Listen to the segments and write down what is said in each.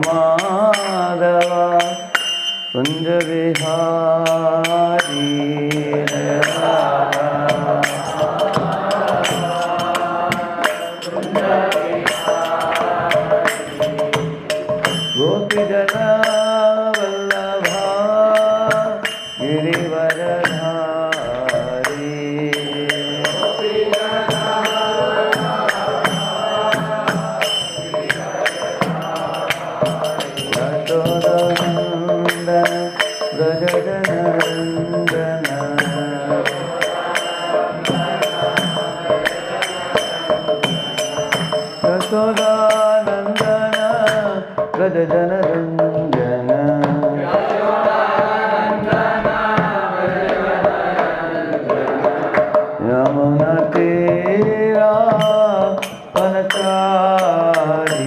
माधव कुंज बिहारी गोपी जना वल्लभा गिरिवरधारी यशोदानंदन गजनंदन यशोदानंदन गजनंदन यमुना तीरा वनचारी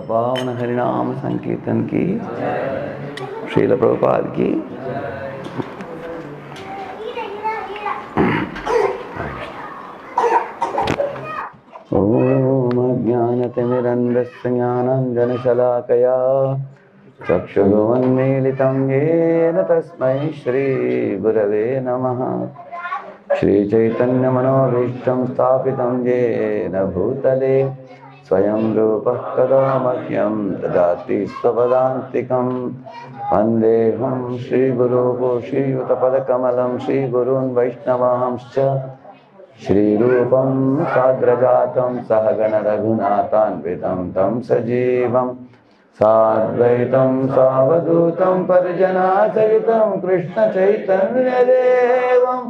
पावन हरिनाम संकीर्तन की, श्रील प्रभुपाद की। ओम अज्ञानतिमिरन्धस्य ज्ञानाञ्जनशलाकया चक्षुरुन्मीलितं येन तस्मै श्रीगुरवे नमः। Shri Chaitanya Manobhishtam Sthapitam Jena Bhutale Swayam Rupa Kada Madhyam Dadati Svadantikam Vandeham Shri Guru Shri Utapada Kamalam Shri Gurun Vaishnavamscha Shri Rupam Sagrajatam Sahagana Raghunathan Tam Sajivam Sadvaitam Savadutam Parijana Sahitam Krishna Chaitanya Devam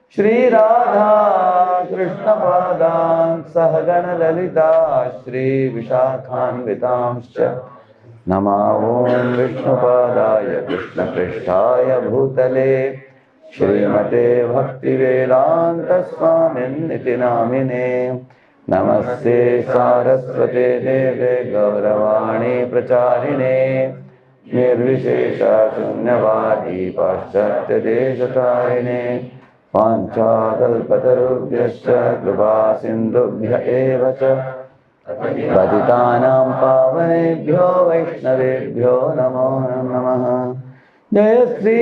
Shri Radha Krishna Padam Sahagana Lalita Shri Vishakhanvitamscha Nama Om Vishnu Padaya Krishna Prishtaya Bhutale Shrimate Bhakti Vedanta Swamin Niti Namine Namaste Saraswate Deve Gauravani Pracharine Nirvishesha Shunyavadi Paschatya Deshatarine Panchakalpatarubhyascha Kripa Sindhubhya Eva Cha पतितानां पावनेभ्यो वैष्णवेभ्यो नमो नमः जय श्री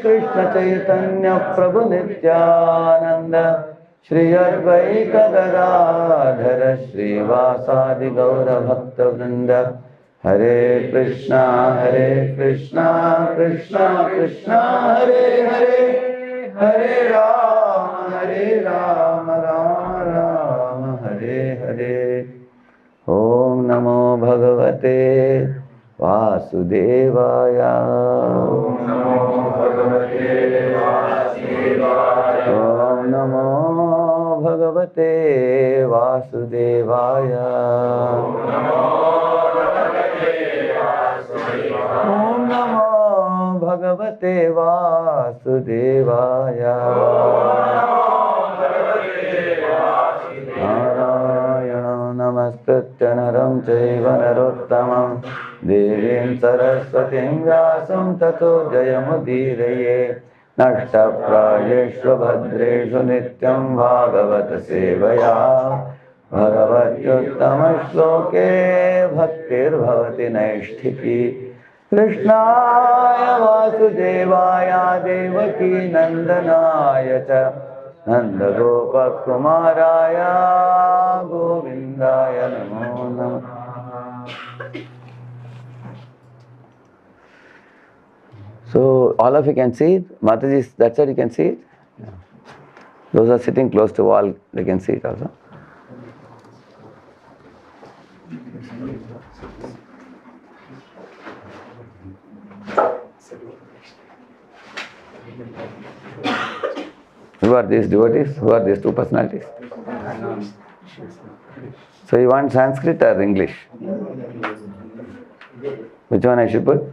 कृष्ण चैतन्य प्रभु नित्यानंद श्री अद्वैत गदाधर श्रीवासादि गौर भक्त वृंद हरे कृष्णा कृष्णा कृष्णा हरे हरे हरे राम राम हरे हरे ओम नमो भगवते वासुदेवाय ओम नमो भगवते वासुदेवाय ओम नमो भगवते वासुदेवाय ओम नमो भगवते वासुदेवाय नमस्कृत्य नरं चैव नरोत्तमं देवीं सरस्वतीं व्यासं ततो जयमुदीरये नष्टप्रायेषु भद्रेषु नित्यं भागवत सेवया भगवत्युत्तमश्लोके भक्तिर्भवति नैष्ठिकी कृष्णाय वासुदेवाय देवकी नन्दनाय च नन्दगोपकुमाराय गोविन्दाय नमो नमः। So all of you can see it? Mataji, that's what you can see it? Yeah. Those are sitting close to wall, they can see it also. Who are these devotees? Who are these two personalities? So you want Sanskrit or English? Which one I should put?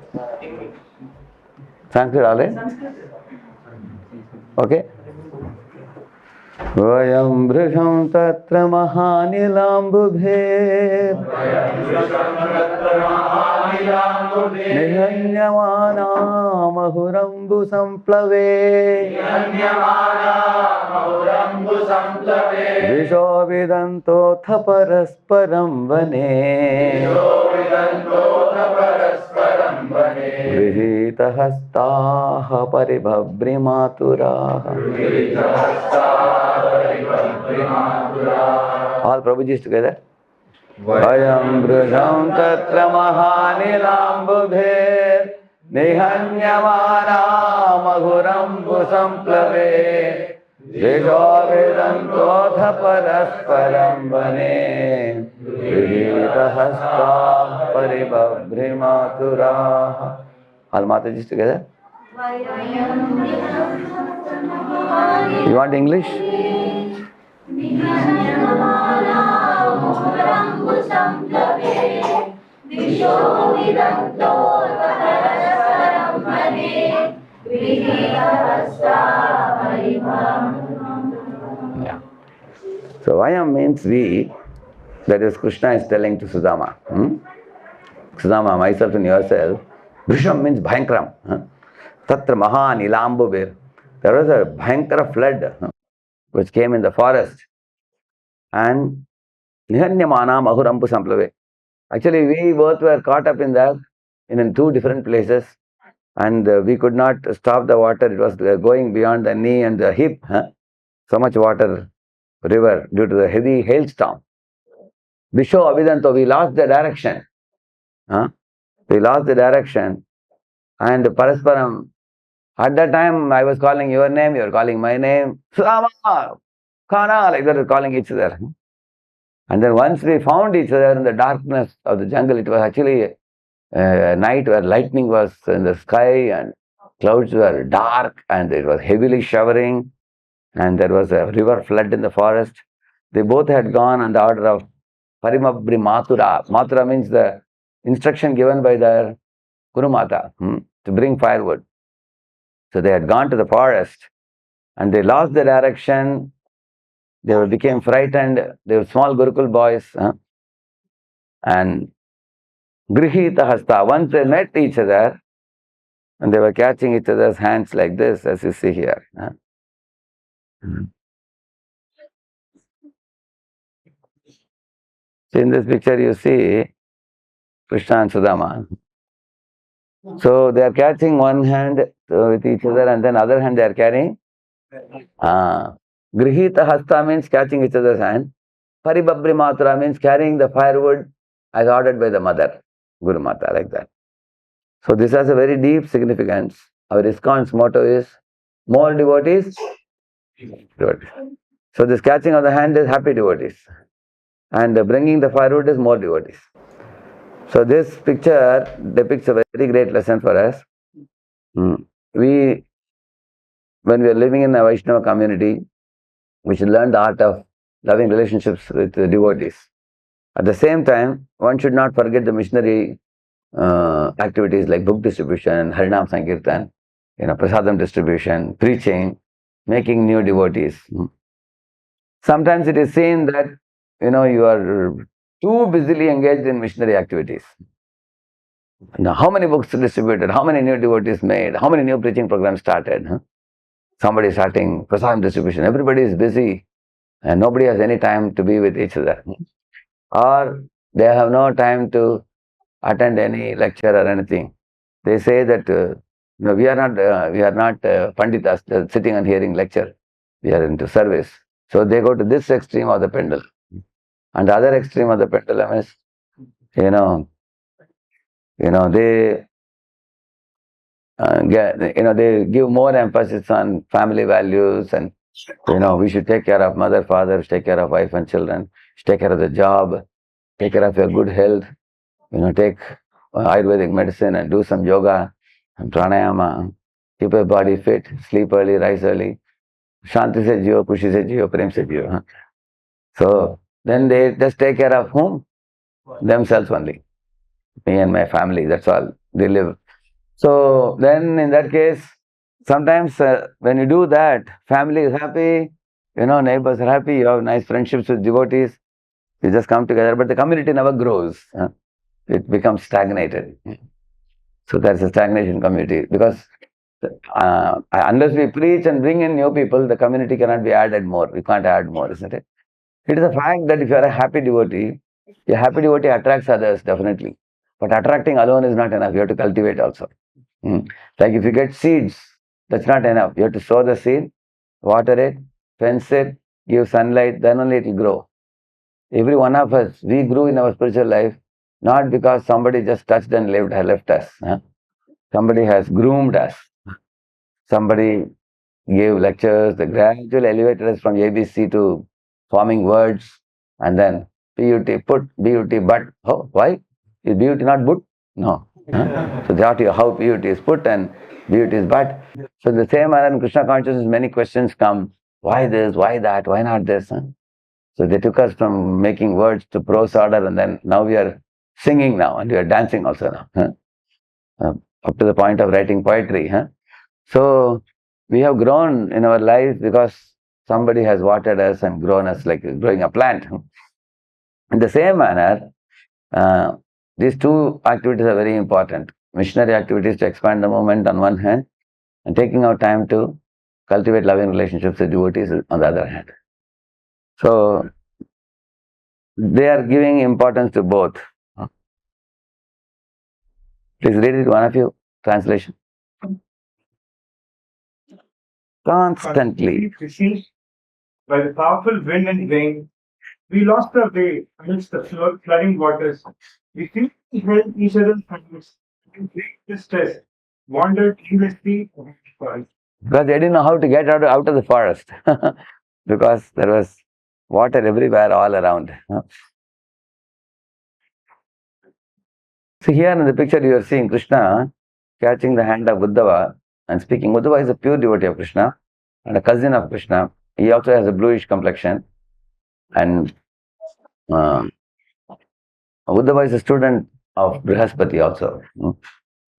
Sanskrit, all right? Okay. Vayam brisham tatra mahanilambubbhe Nihanyamana mahurambu samplave Visho vidanto thaparasparam vane Grihita hastaha paribhabrimāturaha. All Prabhujis together. Vayam brujam tatra mahanilambubhe Nihanyamana maghurambu samplave Visho vidantotha parasparam vane Grihita hasta paribhabrimāturaha. All Matajis together. You want English? Yeah. So Vayam means we, that is Krishna is telling to Sudama. Sudama, myself and yourself. Brisham means Bhayankaram. Tatra Mahanilambubbhe. There was a Bhayankara flood which came in the forest. And Nihanyamana Mahurampu Samplave. Actually, we both were caught up in that in two different places. And we could not stop the water. It was going beyond the knee and the hip. so much water, river, due to the heavy hailstorm. Visho Avidanto, we lost the direction. Huh? We lost the direction. And Parasparam, at that time I was calling your name, you were calling my name. Slama, Khana, like that, we were calling each other. And then once we found each other in the darkness of the jungle, it was actually a night where lightning was in the sky and clouds were dark and it was heavily showering and there was a river flood in the forest. They both had gone on the order of Parimabri Mathura. Mathura means the instruction given by their Kurumata to bring firewood. So they had gone to the forest and they lost the direction. They became frightened. They were small Gurukul boys. And Grihita Hasta, once they met each other and they were catching each other's hands like this, as you see here. So in this picture you see Krishna and Sudama. So they are catching one hand with each other and then other hand they are carrying. Grihita Hasta means catching each other's hand. Paribabri Matra means carrying the firewood as ordered by the mother, Guru Mata, like that. So this has a very deep significance. Our ISKCON's motto is more devotees, devotees. So this catching of the hand is happy devotees. And bringing the firewood is more devotees. So this picture depicts a very great lesson for us. We, when we are living in a Vaishnava community, we should learn the art of loving relationships with the devotees. At the same time, one should not forget the missionary activities like book distribution, Harinam Sankirtan, prasadam distribution, preaching, making new devotees. Sometimes it is seen that you are too busily engaged in missionary activities. Now, how many books distributed? How many new devotees made? How many new preaching programs started? Somebody starting prasadam distribution. Everybody is busy and nobody has any time to be with each other. Or they have no time to attend any lecture or anything. They say that we are not panditas sitting and hearing lecture. We are into service. So they go to this extreme of the pendulum, and the other extreme of the pendulum is, they they give more emphasis on family values and we should take care of mother, father, take care of wife and children, take care of the job, take care of your good health. Take Ayurvedic medicine and do some yoga and pranayama. Keep your body fit, sleep early, rise early. Shanti se jiyo, kushi se jiyo, prem se jiyo. So then they just take care of whom? Themselves only. Me and my family, that's all. They live. So then in that case, sometimes when you do that, family is happy, neighbors are happy, you have nice friendships with devotees, you just come together, but the community never grows. It becomes stagnated. So there's a stagnation community because unless we preach and bring in new people, the community cannot be added more. We can't add more, isn't it? It is a fact that if you are a happy devotee attracts others, definitely. But attracting alone is not enough. You have to cultivate also. Like if you get seeds, that's not enough. You have to sow the seed, water it, fence it, give sunlight, then only it will grow. Every one of us, we grew in our spiritual life not because somebody just touched and left us. Somebody has groomed us. Somebody gave lectures, they gradually elevated us from ABC to forming words, and then PUT, put, BUT, but. Oh, why? Is BUT not but? No. So that is how PUT is put and BUT is but. So the same manner in Krishna consciousness, many questions come. Why this? Why that? Why not this? So they took us from making words to prose order, and then now we are singing now, and we are dancing also now. Up to the point of writing poetry. So we have grown in our life because somebody has watered us and grown us like growing a plant. In the same manner, these two activities are very important. Missionary activities to expand the movement on one hand, and taking our time to cultivate loving relationships with devotees on the other hand. So they are giving importance to both. Please read it, one of you. Translation. Constantly. by the powerful wind and rain. We lost our way amidst the flooding waters. We simply held each other's hands in great distress, wandered aimlessly for us. Because they didn't know how to get out of the forest. Because there was water everywhere all around. So here in the picture you are seeing Krishna catching the hand of Uddhava and speaking. Uddhava is a pure devotee of Krishna and a cousin of Krishna. He also has a bluish complexion. And uh, Uddhava is a student of Brihaspati also.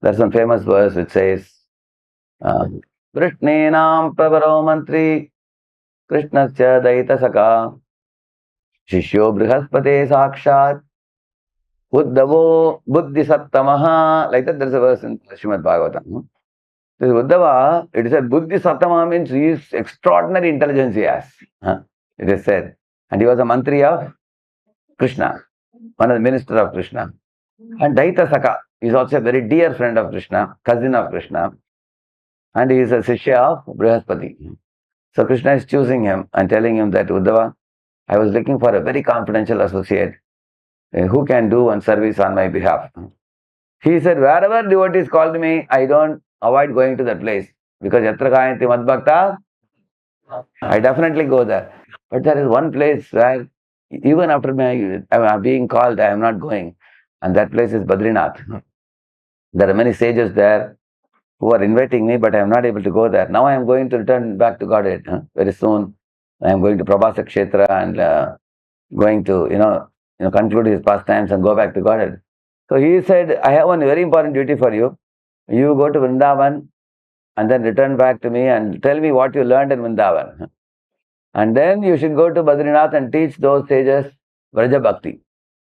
There's one famous verse which says, Krishnenam pravaro mantri Krishnasya daita saka Shishyo Brihaspate sakshat Uddhavo buddhi sattamaha. Like that, there's a verse in Srimad Bhagavatam. This Uddhava, it is said buddhi sattamaha means he is extraordinary intelligence he has. It is said. And he was a mantri of Krishna, one of the minister of Krishna. And Daita Saka is also a very dear friend of Krishna, cousin of Krishna. And he is a Shishya of Brihaspati. So Krishna is choosing him and telling him that Uddhava, I was looking for a very confidential associate who can do one service on my behalf. He said, wherever devotees called me, I don't avoid going to that place. Because Yatra Kayanti Madbhakta, I definitely go there. But there is one place where even after being called, I am not going. And that place is Badrinath. There are many sages there who are inviting me, but I am not able to go there. Now I am going to return back to Godhead. Very soon, I am going to Prabhasa Kshetra and going to, conclude his pastimes and go back to Godhead. So he said, I have one very important duty for you. You go to Vrindavan and then return back to me and tell me what you learned in Vrindavan. And then you should go to Badrinath and teach those sages Vraja Bhakti.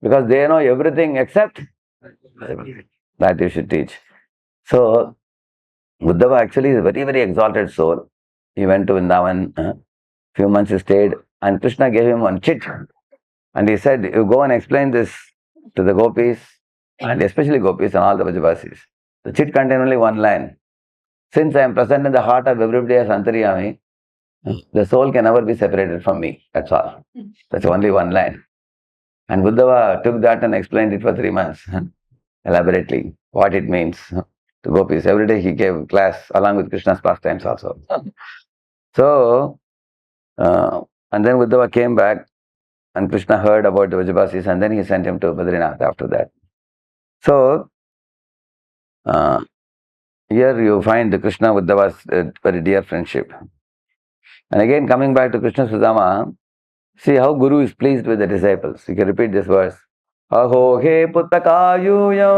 Because they know everything except that you should teach. So, Uddhava actually is a very, very exalted soul. He went to Vrindavan, few months he stayed, and Krishna gave him one chit. And he said, you go and explain this to the gopis, and especially gopis and all the Vrajavasis. The chit contained only one line. Since I am present in the heart of everybody as Antaryami, the soul can never be separated from me. That's all. That's only one line. And Uddhava took that and explained it for 3 months, elaborately, what it means to gopis. Every day he gave class along with Krishna's pastimes also. So, and then Uddhava came back and Krishna heard about the Vrajavasis and then he sent him to Badrinath after that. So, here you find the Krishna Uddhava's very dear friendship. And again, coming back to Krishna Sudama, see how Guru is pleased with the disciples. You can repeat this verse. Aho he puttakayuyam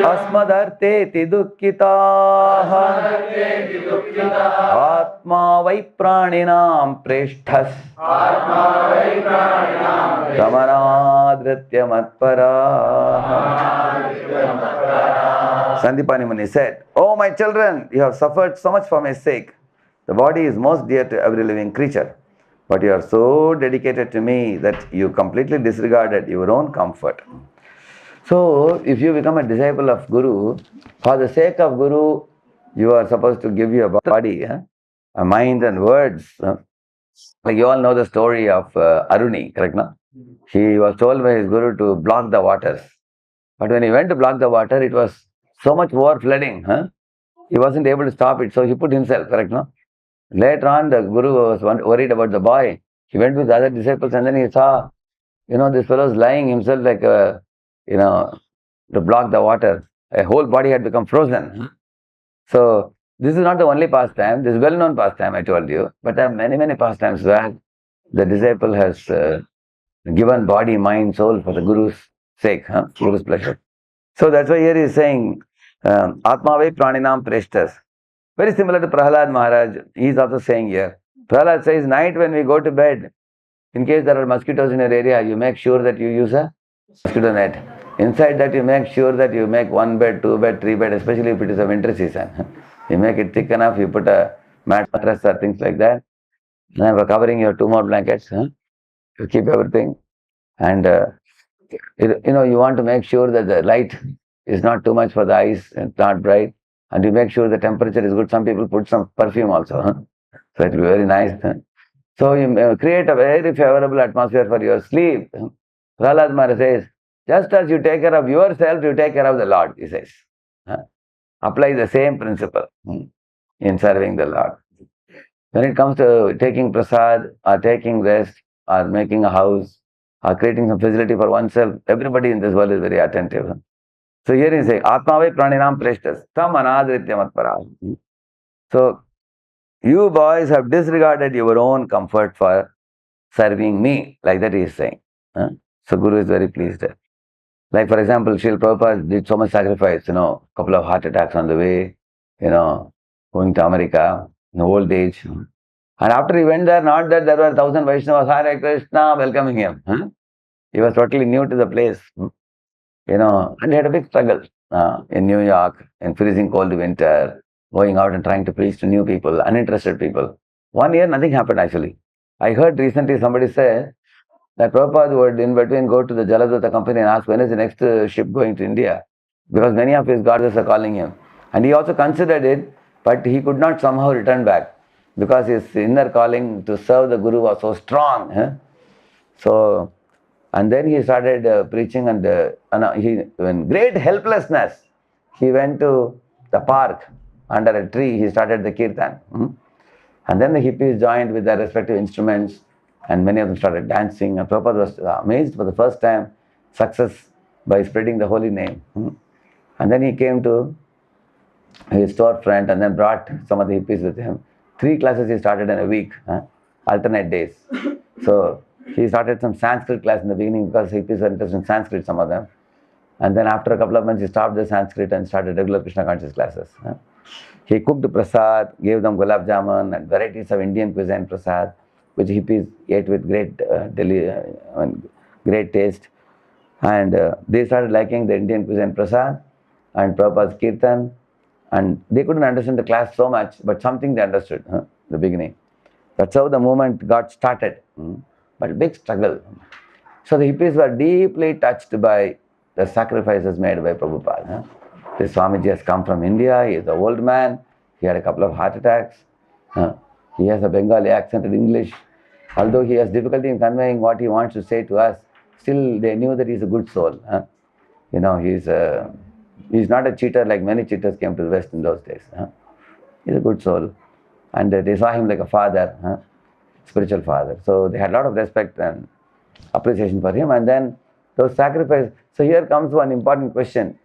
asmadarte dukkitaha atma vai praninam preshthas samanadritya matpara. Sandipani Muni said, oh my children, you have suffered so much for my sake. The body is most dear to every living creature. But you are so dedicated to me that you completely disregarded your own comfort. So, if you become a disciple of Guru, for the sake of Guru, you are supposed to give your body, a mind and words. Like you all know the story of Aruni, correct? No? He was told by his Guru to block the waters. But when he went to block the water, it was so much over flooding. He wasn't able to stop it, so he put himself, correct? No? Later on, the Guru was worried about the boy. He went with the other disciples and then he saw, this fellow is lying himself like, to block the water. A whole body had become frozen. So, this is not the only pastime. This is well-known pastime, I told you. But there are many, many pastimes where the disciple has given body, mind, soul for the Guru's sake, Guru's pleasure. So, that's why here he is saying, Atma vai praninam preshtas. Very similar to Prahlad Maharaj, he is also saying here. Prahlad says, night when we go to bed, in case there are mosquitoes in your area, you make sure that you use a mosquito net. Inside that you make sure that you make 1 bed, 2 bed, 3 bed, especially if it is a winter season. You make it thick enough, you put a mattress or things like that. Then for covering your 2 more blankets, to keep everything. And you want to make sure that the light is not too much for the eyes, it's not bright. And you make sure the temperature is good. Some people put some perfume also. So it will be very nice. So you create a very favorable atmosphere for your sleep. Prahlad Maharaj says, just as you take care of yourself, you take care of the Lord, he says. Apply the same principle in serving the Lord. When it comes to taking prasad or taking rest or making a house or creating some facility for oneself, everybody in this world is very attentive. So here he says, Atmavai praninam preshtas, tam anadritya matpara. So you boys have disregarded your own comfort for serving me. Like that he is saying. So Guru is very pleased. Like for example, Srila Prabhupada did so much sacrifice, couple of heart attacks on the way, going to America in old age. And after he went there, not that there were 1,000 Vaishnavas, Hare Krishna, welcoming him. He was totally new to the place, and he had a big struggle in New York, in freezing cold winter, going out and trying to preach to new people, uninterested people. 1 year, nothing happened actually. I heard recently somebody say that Prabhupada would in between go to the Jaladutta company and ask when is the next ship going to India, because many of his goddesses are calling him. And he also considered it, but he could not somehow return back because his inner calling to serve the Guru was so strong. So, and then he started preaching, and he, in great helplessness, he went to the park under a tree. He started the kirtan. And then the hippies joined with their respective instruments, and many of them started dancing. And Prabhupada was amazed for the first time, success by spreading the holy name. And then he came to his storefront and then brought some of the hippies with him. 3 classes he started in a week, alternate days. So he started some Sanskrit class in the beginning because hippies were interested in Sanskrit, some of them. And then after a couple of months, he stopped the Sanskrit and started regular Krishna conscious classes. He cooked prasad, gave them gulab jamun and varieties of Indian cuisine prasad, which hippies ate with great taste. And they started liking the Indian cuisine prasad and Prabhupada's kirtan. And they couldn't understand the class so much, but something they understood in the beginning. That's how the movement got started. But big struggle. So the hippies were deeply touched by the sacrifices made by Prabhupada. This Swamiji has come from India, he is an old man, he had a couple of heart attacks, he has a Bengali accent in English. Although he has difficulty in conveying what he wants to say to us, still they knew that he is a good soul. He's not a cheater like many cheaters came to the West in those days. He's a good soul. And they saw him like a father, spiritual father. So they had a lot of respect and appreciation for him. And then those sacrifices. So here comes one important question.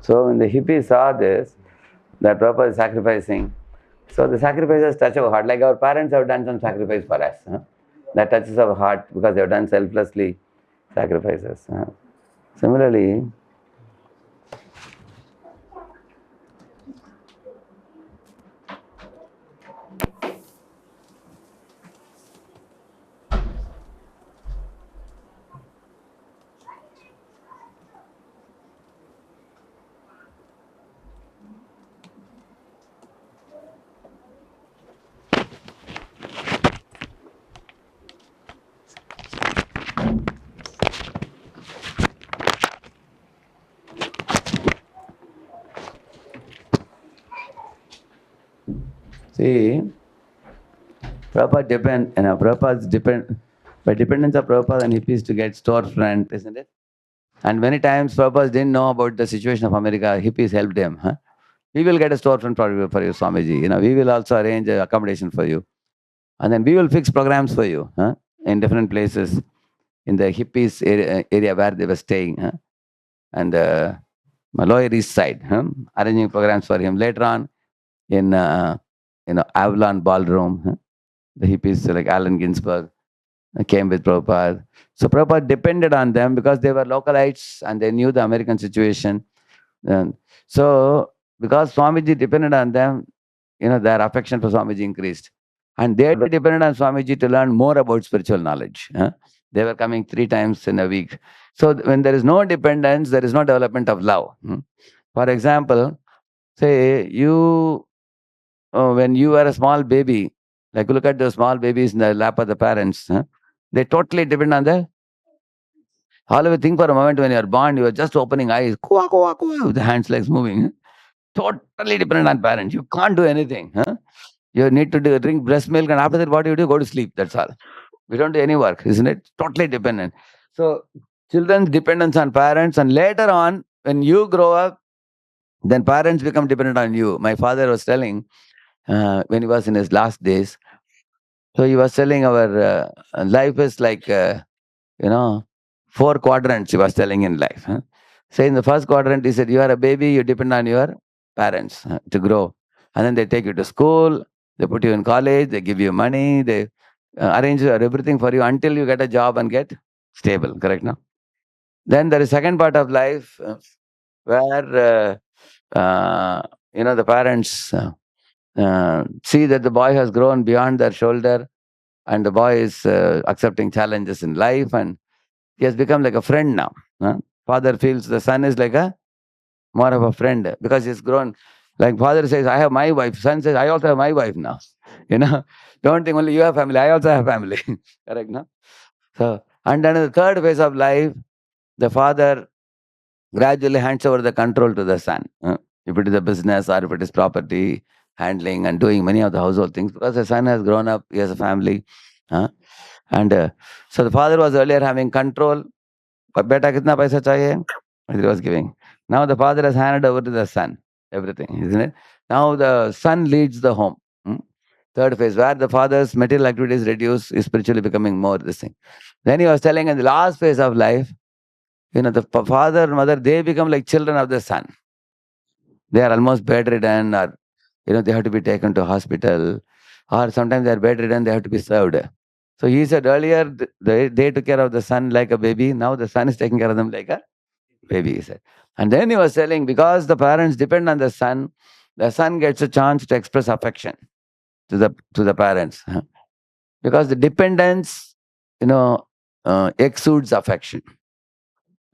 So when the hippies saw this, that Prabhupada is sacrificing, so the sacrifices touch our heart. Like our parents have done some sacrifice for us. That touches our heart because they have done selflessly sacrifices. Similarly, See, Prabhupada's depend, by dependence of Prabhupada and hippies to get storefront, isn't it? And many times Prabhupada didn't know about the situation of America, hippies helped him. Huh? We will get a storefront for you, Swamiji. We will also arrange accommodation for you. And then we will fix programs for you, huh? In different places in the hippies area where they were staying, huh? And Lower East Side, huh? Arranging programs for him. Later on, in Avalon Ballroom, huh? The hippies like Allen Ginsberg came with Prabhupada. So Prabhupada depended on them because they were localites and they knew the American situation. And so because Swamiji depended on them, their affection for Swamiji increased. And they depended on Swamiji to learn more about spiritual knowledge. Huh? They were coming 3 times in a week. So when there is no dependence, there is no development of love. For example, say when you were a small baby, like look at those small babies in the lap of the parents, huh? They totally depend on the. All of you think for a moment when you are born, you are just opening eyes, kwa, kwa, kwa, with the hands, legs moving. Huh? Totally dependent on parents. You can't do anything. Huh? You need to drink breast milk, and after that, what do you do? Go to sleep. That's all. We don't do any work, isn't it? Totally dependent. So, children's dependence on parents, and later on, when you grow up, then parents become dependent on you. My father was telling when he was in his last days. So he was telling our life is like you know 4 quadrants. He was telling in life. Huh? So in the first quadrant, he said, "You are a baby. You depend on your parents to grow, and then they take you to school. They put you in college. They give you money. They arrange everything for you until you get a job and get stable. Correct now? Then there is second part of life where the parents see that the boy has grown beyond their shoulder, and the boy is accepting challenges in life, and he has become like a friend now. Huh? Father feels the son is like a more of a friend because he's grown. Like father says, I have my wife. Son says, I also have my wife now. You know, don't think only you have family. I also have family. Correct, no? So, and then in the third phase of life, the father gradually hands over the control to the son. If it is a business or if it is property handling and doing many of the household things, because the son has grown up, he has a family. huh? And so the father was earlier having control. Beta kitna paisa chahiye? He was giving. Now the father has handed over to the son everything, isn't it? Now the son leads the home. Hmm? Third phase, where the father's material activities reduce, is spiritually becoming more this thing. Then he was telling in the last phase of life, the father and mother, they become like children of the son. They are almost bedridden, or they have to be taken to hospital, or sometimes they are bedridden, they have to be served. So he said earlier, they took care of the son like a baby. Now the son is taking care of them like a baby, he said. And then he was telling, because the parents depend on the son gets a chance to express affection to the parents. Because the dependence, exudes affection.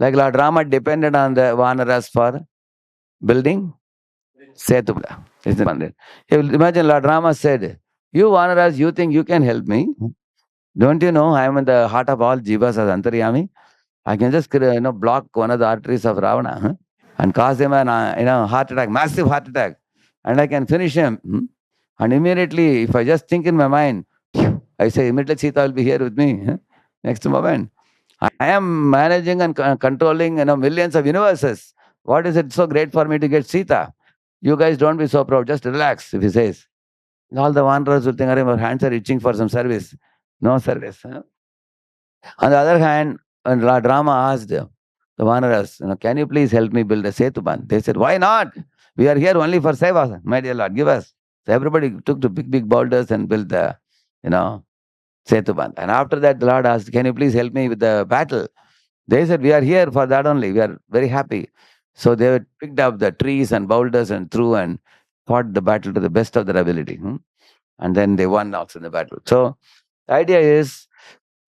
Like Lord Rama depended on the Vanaras for building Setubala. Isn't it? Imagine Lord Rama said, "You Vanaras, you think you can help me? Don't you know I am in the heart of all jivas as Antaryami? I can just block one of the arteries of Ravana, and cause him an heart attack, massive heart attack, and I can finish him." And immediately, if I just think in my mind, I say, immediately Sita will be here with me. Next moment, I am managing and controlling millions of universes. What is it so great for me to get Sita? You guys don't be so proud. Just relax, if he says. All the wanderers will think, our hands are itching for some service. No service. On the other hand, when Lord Rama asked the wanderers, can you please help me build a Setuban? They said, why not? We are here only for Seva, my dear Lord, give us. So everybody took the big, big boulders and built the, Setuban. And after that, the Lord asked, can you please help me with the battle? They said, we are here for that only. We are very happy. So they picked up the trees and boulders and threw and fought the battle to the best of their ability. And then they won also in the battle. So the idea is,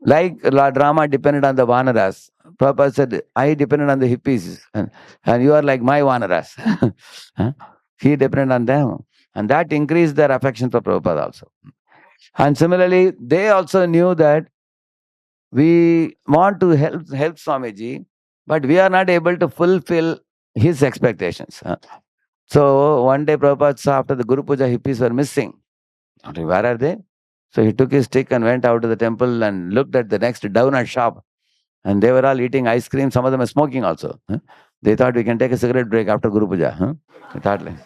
like Lord Rama depended on the Vanaras, Prabhupada said, I depended on the hippies, and you are like my Vanaras. Huh? He depended on them. And that increased their affection for Prabhupada also. And similarly, they also knew that we want to help Swamiji, but we are not able to fulfill his expectations. So one day Prabhupada saw after the Guru Puja, hippies were missing. Where are they? So he took his stick and went out to the temple and looked at the next donut shop. And they were all eating ice cream. Some of them were smoking also. They thought we can take a cigarette break after Guru Puja. They thought like,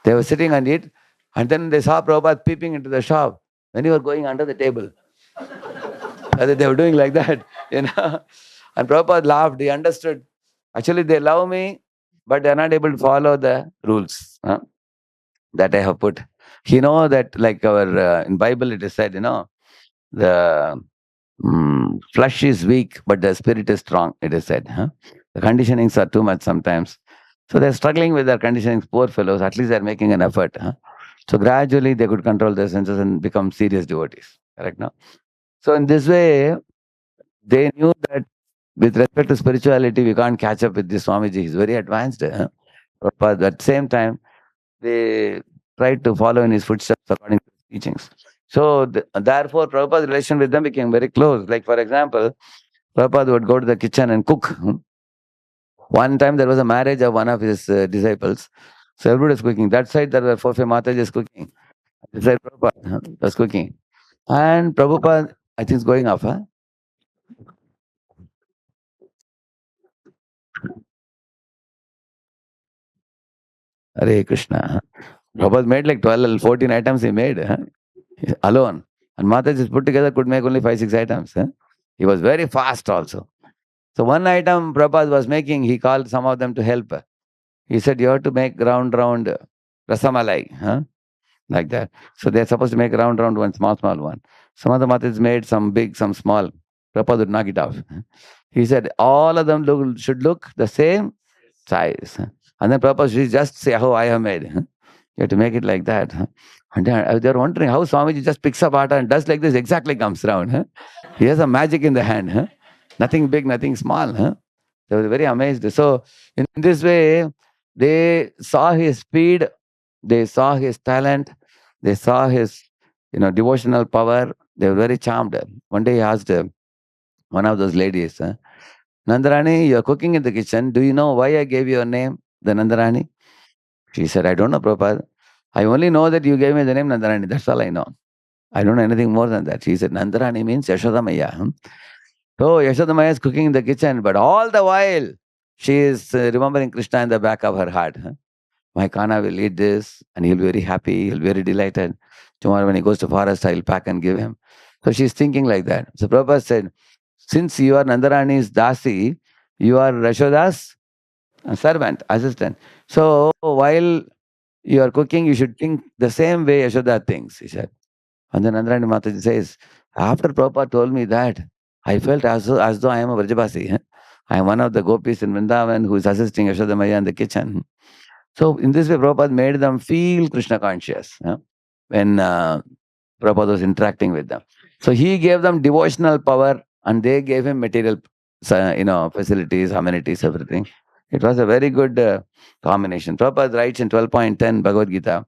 they were sitting and eat. And then they saw Prabhupada peeping into the shop when he was going under the table. They were doing like that, you know. And Prabhupada laughed. He understood. Actually, they love me, but they are not able to follow the rules that I have put. You know that like our in Bible it is said, the flesh is weak, but the spirit is strong. It is said. The conditionings are too much sometimes. So they're struggling with their conditionings. Poor fellows. At least they're making an effort. So gradually they could control their senses and become serious devotees. Correct now. So in this way, they knew that with respect to spirituality, we can't catch up with this Swamiji. He's very advanced. But at the same time, they tried to follow in his footsteps according to his teachings. So therefore, Prabhupada's relation with them became very close. Like for example, Prabhupada would go to the kitchen and cook. One time there was a marriage of one of his disciples. So everybody was cooking. That side there were 4-5 Mataji's cooking. This side Prabhupada was cooking. And Prabhupada, I think it's going off. Hare Krishna. Prabhupada made like 12, 14 items he made alone. And Mataji's put together could make only 5, 6 items. He was very fast also. So one item Prabhupada was making, he called some of them to help. He said, you have to make round rasamalai, like that. So they're supposed to make round one, small one. Some of the Matas made some big, some small. Prabhupada would knock it off. He said, all of them should look the same size. And then Prabhupada should just say, how I have made. You have to make it like that. And they're wondering how Swamiji just picks up atta and does like this, exactly comes round. He has a magic in the hand. Nothing big, nothing small. They were very amazed. So in this way, they saw his speed, they saw his talent, they saw his devotional power. They were very charmed. One day he asked one of those ladies, Nandarani, you're cooking in the kitchen. Do you know why I gave you a name, the Nandarani? She said, I don't know, Prabhupada. I only know that you gave me the name Nandarani. That's all I know. I don't know anything more than that. She said, Nandarani means Yashodamaya. So Yashodamaya is cooking in the kitchen, but all the while she is remembering Krishna in the back of her heart. My Kana will eat this and he'll be very happy, he'll be very delighted. Tomorrow when he goes to forest, I'll pack and give him. So she's thinking like that. So Prabhupada said, since you are Nandarani's Dasi, you are Rashoda's servant, assistant. So while you are cooking, you should think the same way Yashoda thinks, he said. And then Nandarani Mataji says, after Prabhupada told me that, I felt as though I am a Vrajabasi. I am one of the gopis in Vrindavan who is assisting Yashoda Maya in the kitchen. So in this way, Prabhupada made them feel Krishna conscious when Prabhupada was interacting with them. So he gave them devotional power and they gave him material facilities, amenities, everything. It was a very good combination. Prabhupada writes in 12.10 Bhagavad Gita,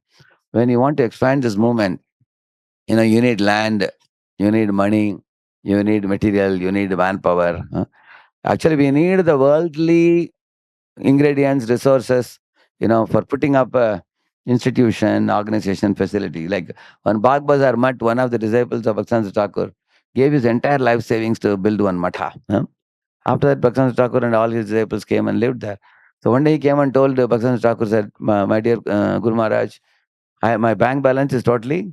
when you want to expand this movement, you need land, you need money, you need material, you need manpower. Actually, we need the worldly ingredients, resources, for putting up a institution, organization, facility. Like when Bagh Bazar Mutt, one of the disciples of Bhaktivinoda Thakur, gave his entire life savings to build one matha. After that, Bhaktivinoda Thakur and all his disciples came and lived there. So one day he came and told Bhaktivinoda Thakur, said, my dear Guru Maharaj, my bank balance is totally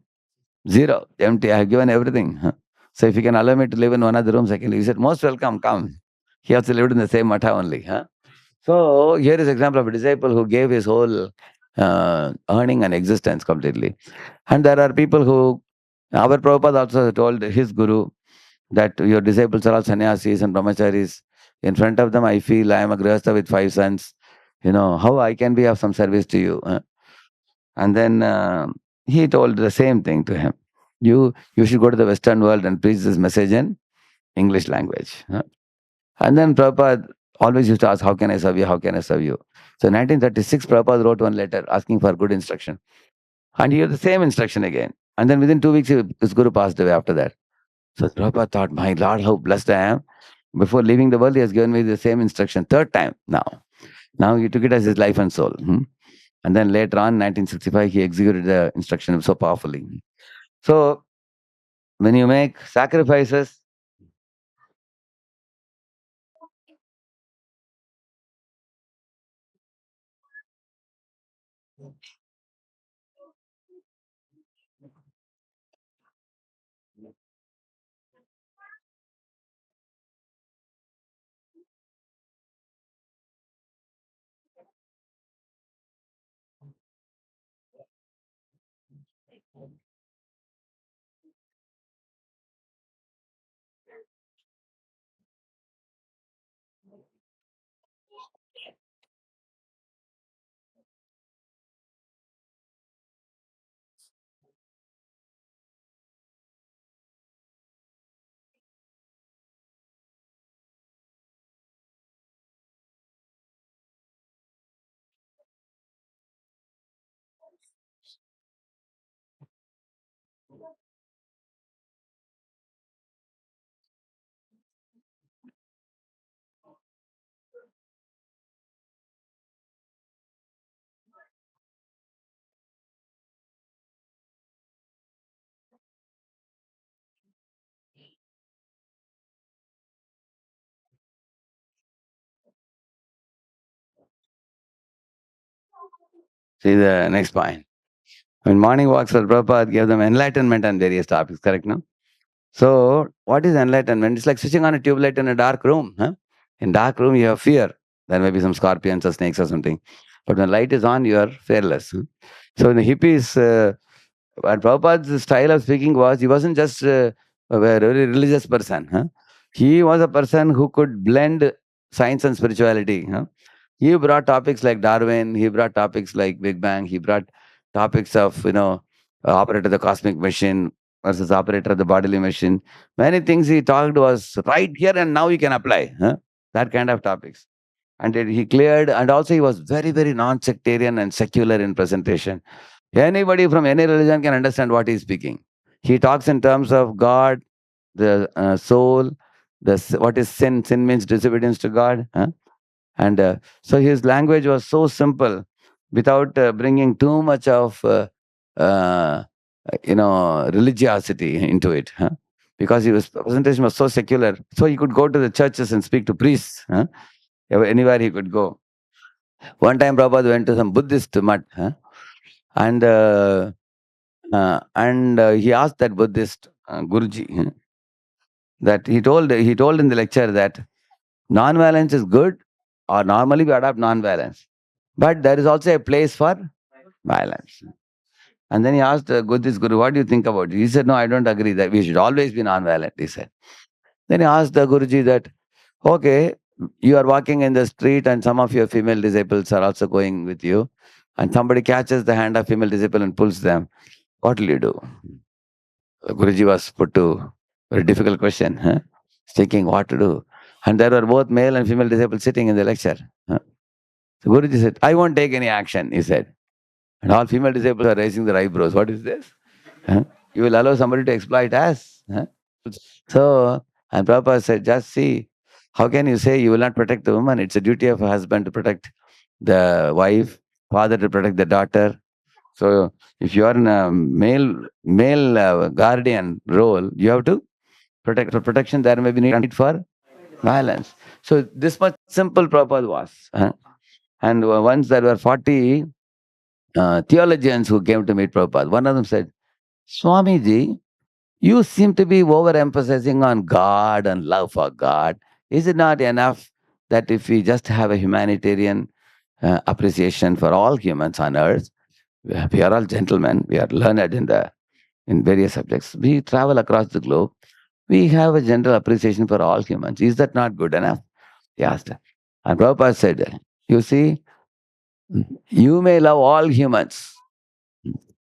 zero, empty. I have given everything. So if you can allow me to live in one of the rooms, I can live. He said, most welcome, come. He also lived in the same matha only. So here is example of a disciple who gave his whole earning and existence completely. And there are people who, our Prabhupada also told his guru that your disciples are all sannyasis and brahmacharis. In front of them, I feel I am a grihastha with 5 sons. How I can be of some service to you. And then he told the same thing to him. You should go to the Western world and preach this message in English language. And then Prabhupada always used to ask, how can I serve you? How can I serve you? So in 1936, Prabhupada wrote one letter asking for good instruction. And he had the same instruction again. And then within 2 weeks, his guru passed away after that. So Prabhupada thought, my Lord, how blessed I am. Before leaving the world, he has given me the same instruction. 3rd time now. Now he took it as his life and soul. And then later on, 1965, he executed the instruction so powerfully. So when you make sacrifices, see the next point. When morning walks, Prabhupada gave them enlightenment on various topics, correct? No? So, what is enlightenment? It's like switching on a tube light in a dark room. Huh? In dark room, you have fear. There may be some scorpions or snakes or something. But when light is on, you are fearless. Huh? So, in the hippies, and Prabhupada's style of speaking was, he wasn't just a very religious person. Huh? He was a person who could blend science and spirituality. Huh? He brought topics like Darwin, he brought topics like Big Bang, he brought topics of, operator of the cosmic machine versus operator of the bodily machine. Many things he talked was right here and now you can apply. Huh? That kind of topics. And he cleared, and also he was very, very non-sectarian and secular in presentation. Anybody from any religion can understand what he's speaking. He talks in terms of God, the soul, what is sin. Sin means disobedience to God. Huh? And so his language was so simple, without bringing too much of uh, religiosity into it. Huh? Because his presentation was so secular, so he could go to the churches and speak to priests. Huh? Anywhere he could go. One time, Prabhupada went to some Buddhist mutt, huh? and he asked that Buddhist Guruji, huh, that he told in the lecture that non-violence is good, or normally we adopt non-violence, but there is also a place for violence. And then he asked Buddhist Guru, what do you think about it? He said, no, I don't agree that we should always be non-violent, he said. Then he asked the Guruji that, okay, you are walking in the street and some of your female disciples are also going with you, and somebody catches the hand of female disciple and pulls them. What will you do? Guruji was put to a very difficult question, huh? Thinking what to do. And there were both male and female disciples sitting in the lecture. Huh? So Guruji said, I won't take any action, he said. And all female disciples are raising their eyebrows. What is this? Huh? You will allow somebody to exploit us? Huh? So, and Prabhupada said, just see, how can you say you will not protect the woman? It's a duty of a husband to protect the wife, father to protect the daughter. So, if you are in a male guardian role, you have to protect. For protection, there may be need for violence. So, this much simple Prabhupada was. Huh? And once there were 40 theologians who came to meet Prabhupada. One of them said, Swamiji, you seem to be overemphasizing on God and love for God. Is it not enough that if we just have a humanitarian appreciation for all humans on earth, we are all gentlemen, we are learned in various subjects, we travel across the globe, we have a general appreciation for all humans. Is that not good enough? He asked. And Prabhupada said, you see, you may love all humans,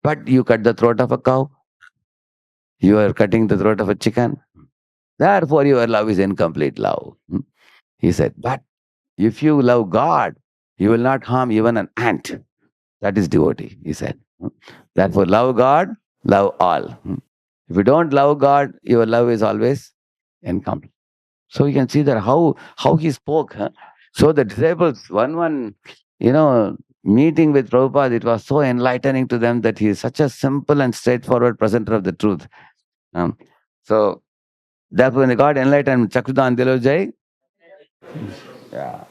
but you cut the throat of a cow, you are cutting the throat of a chicken. Therefore, your love is incomplete love. He said, but if you love God, you will not harm even an ant. That is devotee, he said. Therefore, love God, love all. If you don't love God, your love is always incomplete. So you can see that how he spoke. Huh? So the disciples, one, you know, meeting with Prabhupada, it was so enlightening to them that he is such a simple and straightforward presenter of the truth. Um, so therefore, when they got enlightened, Chakudan Dilojai, yeah.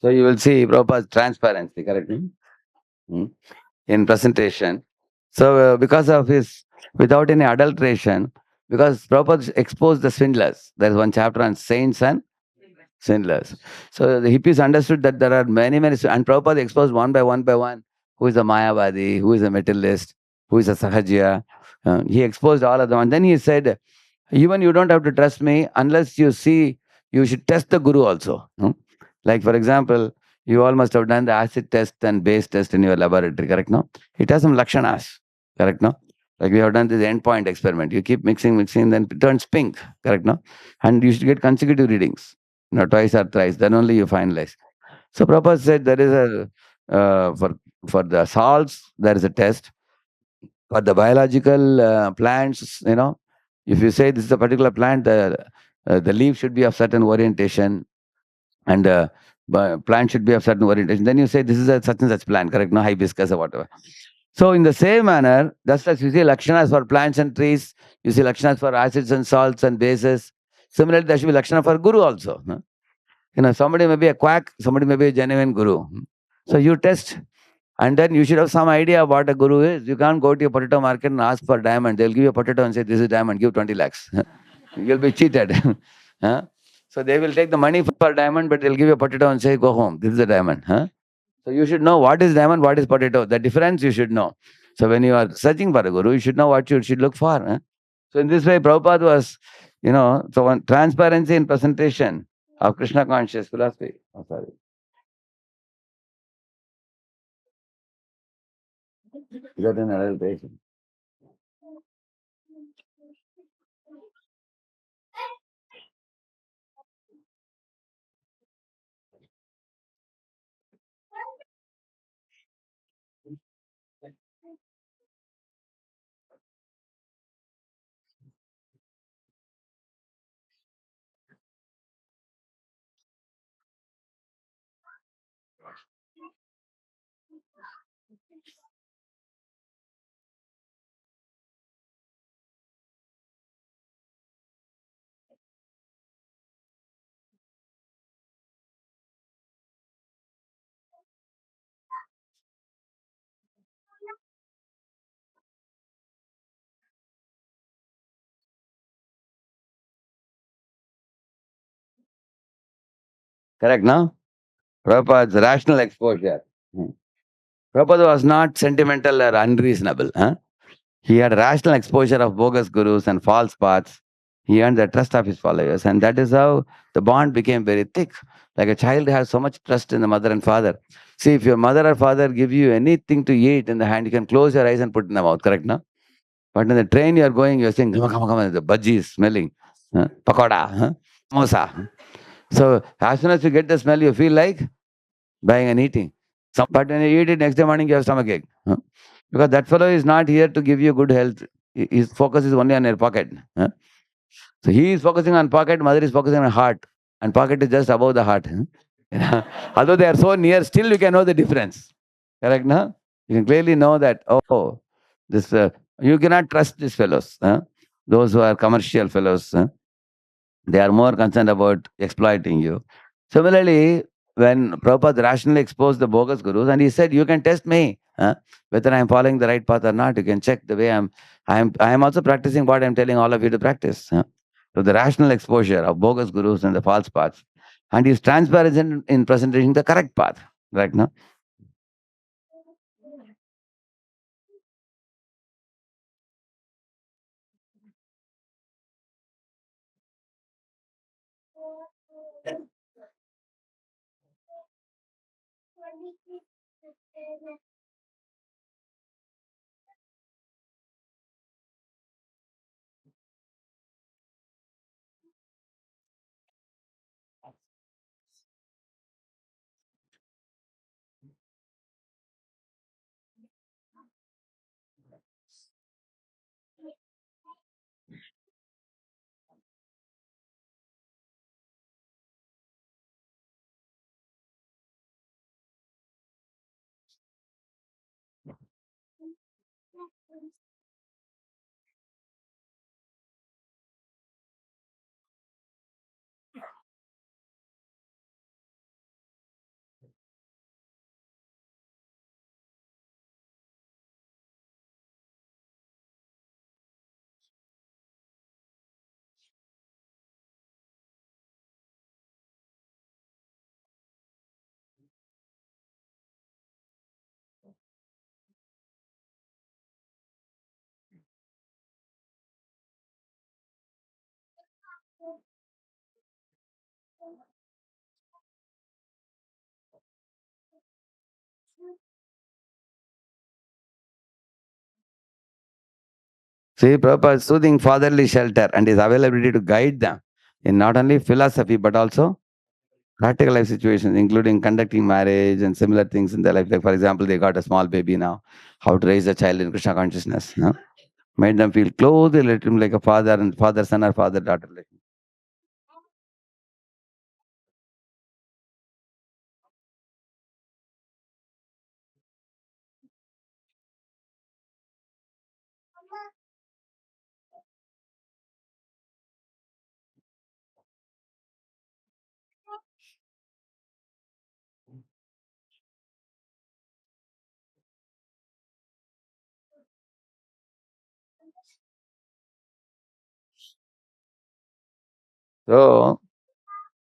So you will see Prabhupada's transparency, correct? Hmm? In presentation. So because of his, without any adulteration, because Prabhupada exposed the swindlers. There's one chapter on saints and swindlers. So the hippies understood that there are many, many, and Prabhupada exposed one by one, who is a Mayavadi, who is a materialist, who is a Sahajya. He exposed all of them. And then he said, even you don't have to trust me unless you see, you should test the Guru also. Like, for example, you all must have done the acid test and base test in your laboratory, correct? No? It has some lakshanas, correct? No? Like we have done this endpoint experiment. You keep mixing, mixing, then it turns pink, correct? No? And you should get consecutive readings, twice or thrice. Then only you finalize. So Prabhupada said there is a, for the salts, there is a test. For the biological plants, if you say this is a particular plant, the leaf should be of certain orientation, and plant should be of certain orientation. Then you say this is a such and such plant, correct? No, hibiscus or whatever. So in the same manner, just as you see lakshanas for plants and trees, you see lakshanas for acids and salts and bases. Similarly, there should be lakshana for guru also. No? Somebody may be a quack, somebody may be a genuine guru. So you test, and then you should have some idea what a guru is. You can't go to a potato market and ask for diamond. They'll give you a potato and say, this is diamond, give 20 lakhs. You'll be cheated. Huh? So they will take the money for diamond, but they'll give you a potato and say, go home, this is a diamond. Huh? So you should know what is diamond, what is potato. The difference you should know. So when you are searching for a guru, you should know what you should look for. Huh? So in this way, Prabhupada was, so one transparency in presentation of Krishna conscious philosophy. Oh, sorry. You got an adult patient. Correct, no? Prabhupada's rational exposure. Hmm. Prabhupada was not sentimental or unreasonable. Huh? He had rational exposure of bogus gurus and false paths. He earned the trust of his followers, and that is how the bond became very thick. Like a child has so much trust in the mother and father. See, if your mother or father give you anything to eat in the hand, you can close your eyes and put it in the mouth, correct, no? But in the train you are going, you are saying, come on, the bhaji is smelling, pakoda, samosa. So as soon as you get the smell, you feel like buying and eating. But when you eat it, next day morning you have stomachache. Because that fellow is not here to give you good health. His focus is only on your pocket. So he is focusing on pocket, mother is focusing on heart. And pocket is just above the heart. Although they are so near, still you can know the difference. Correct, no? You can clearly know that, oh, this you cannot trust these fellows. Those who are commercial fellows. They are more concerned about exploiting you. Similarly, when Prabhupada rationally exposed the bogus gurus, and he said, "You can test me, whether I am following the right path or not. You can check the way I am. I am also practicing what I am telling all of you to practice." to the rational exposure of bogus gurus and the false paths, and is transparent in presenting the correct path. Right now, see, Prabhupada soothing fatherly shelter and his availability to guide them in not only philosophy but also practical life situations, including conducting marriage and similar things in their life. Like, for example, they got a small baby now, how to raise a child in Krishna consciousness. Made them feel close, they let him like a father and father son or father daughter. Like. So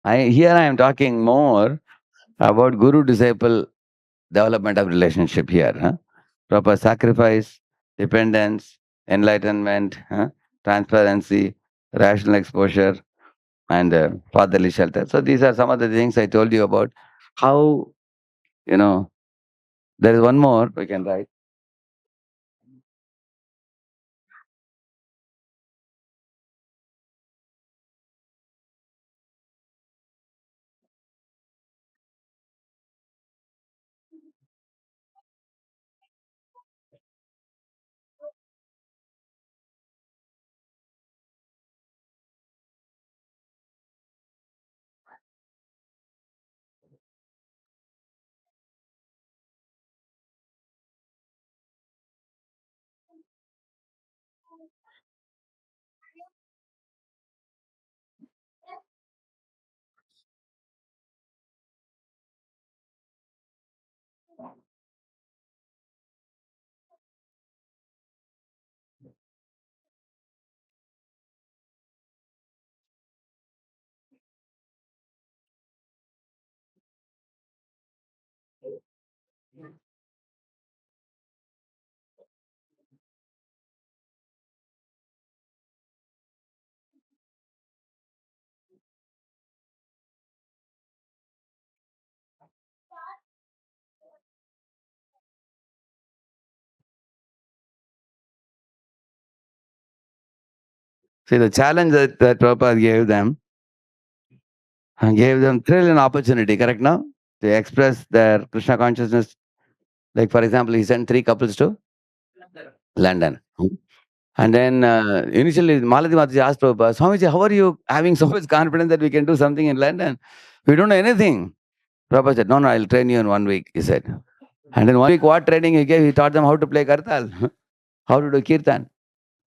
here I am talking more about guru disciple development of relationship here. Proper sacrifice, dependence, enlightenment, transparency, rational exposure, and fatherly shelter. So these are some of the things I told you about. How, you know, there is one more we can write. See, the challenge that Prabhupada gave them thrill and opportunity, correct now? To express their Krishna consciousness. Like, for example, he sent 3 couples to London. And then initially, Malati Mataji asked Prabhupada, Swamiji, how are you having so much confidence that we can do something in London? We don't know anything. Prabhupada said, no, I'll train you in 1 week, he said. And in 1 week, what training he gave? He taught them how to play Kartal, how to do Kirtan,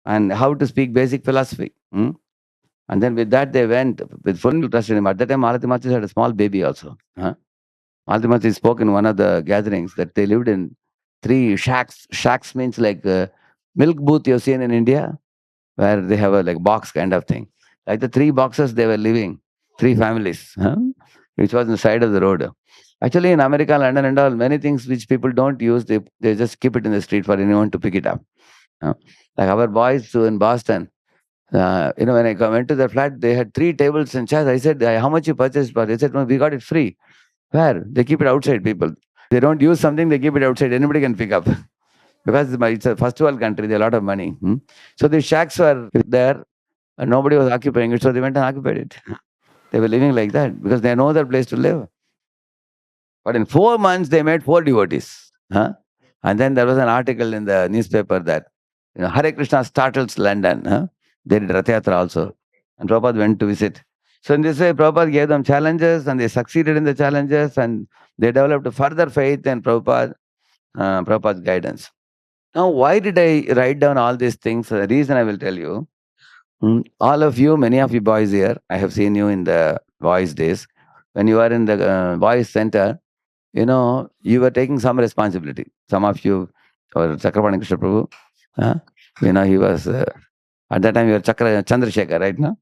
and how to speak basic philosophy. And then with that, they went with full trust in him. At that time, Malati Mataji had a small baby also. Malati Mataji spoke in one of the gatherings that they lived in 3 shacks. Shacks means like milk booth you've seen in India, where they have a like box kind of thing. like the 3 boxes they were living, 3 families, which was on the side of the road. Actually, in America, London, and all, many things which people don't use, they just keep it in the street for anyone to pick it up. Uh, like our boys too in Boston. When I went to their flat, they had 3 tables and chairs. I said, How much you purchased for?" They said, "No, we got it free." Where? They keep it outside, people. They don't use something, they keep it outside. Anybody can pick up. Because it's a first world country, they have a lot of money. So the shacks were there and nobody was occupying it. So they went and occupied it. They were living like that because they know their place to live. But in 4 months, they made 4 devotees. And then there was an article in the newspaper that Hare Krishna startles London. They did Rath Yatra also. And Prabhupada went to visit. So in this way, Prabhupada gave them challenges and they succeeded in the challenges and they developed further faith in Prabhupada's guidance. Now, why did I write down all these things? The reason I will tell you. All of you, many of you boys here, I have seen you in the boys' days. When you are in the boys' center, you were taking some responsibility. Some of you, or Chakravarti Krishna Prabhu, he was, at that time, you were Chandrasekhar, right now?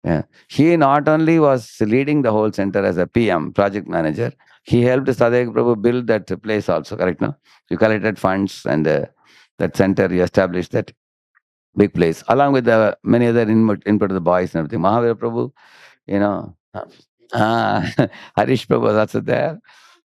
Yeah. He not only was leading the whole center as a PM, project manager, he helped Sadhguru Prabhu build that place also, correct? No? You collected funds and that center, you established that big place, along with the many other input of the boys and everything. Mahavira Prabhu, you know, Harish Prabhu was also there,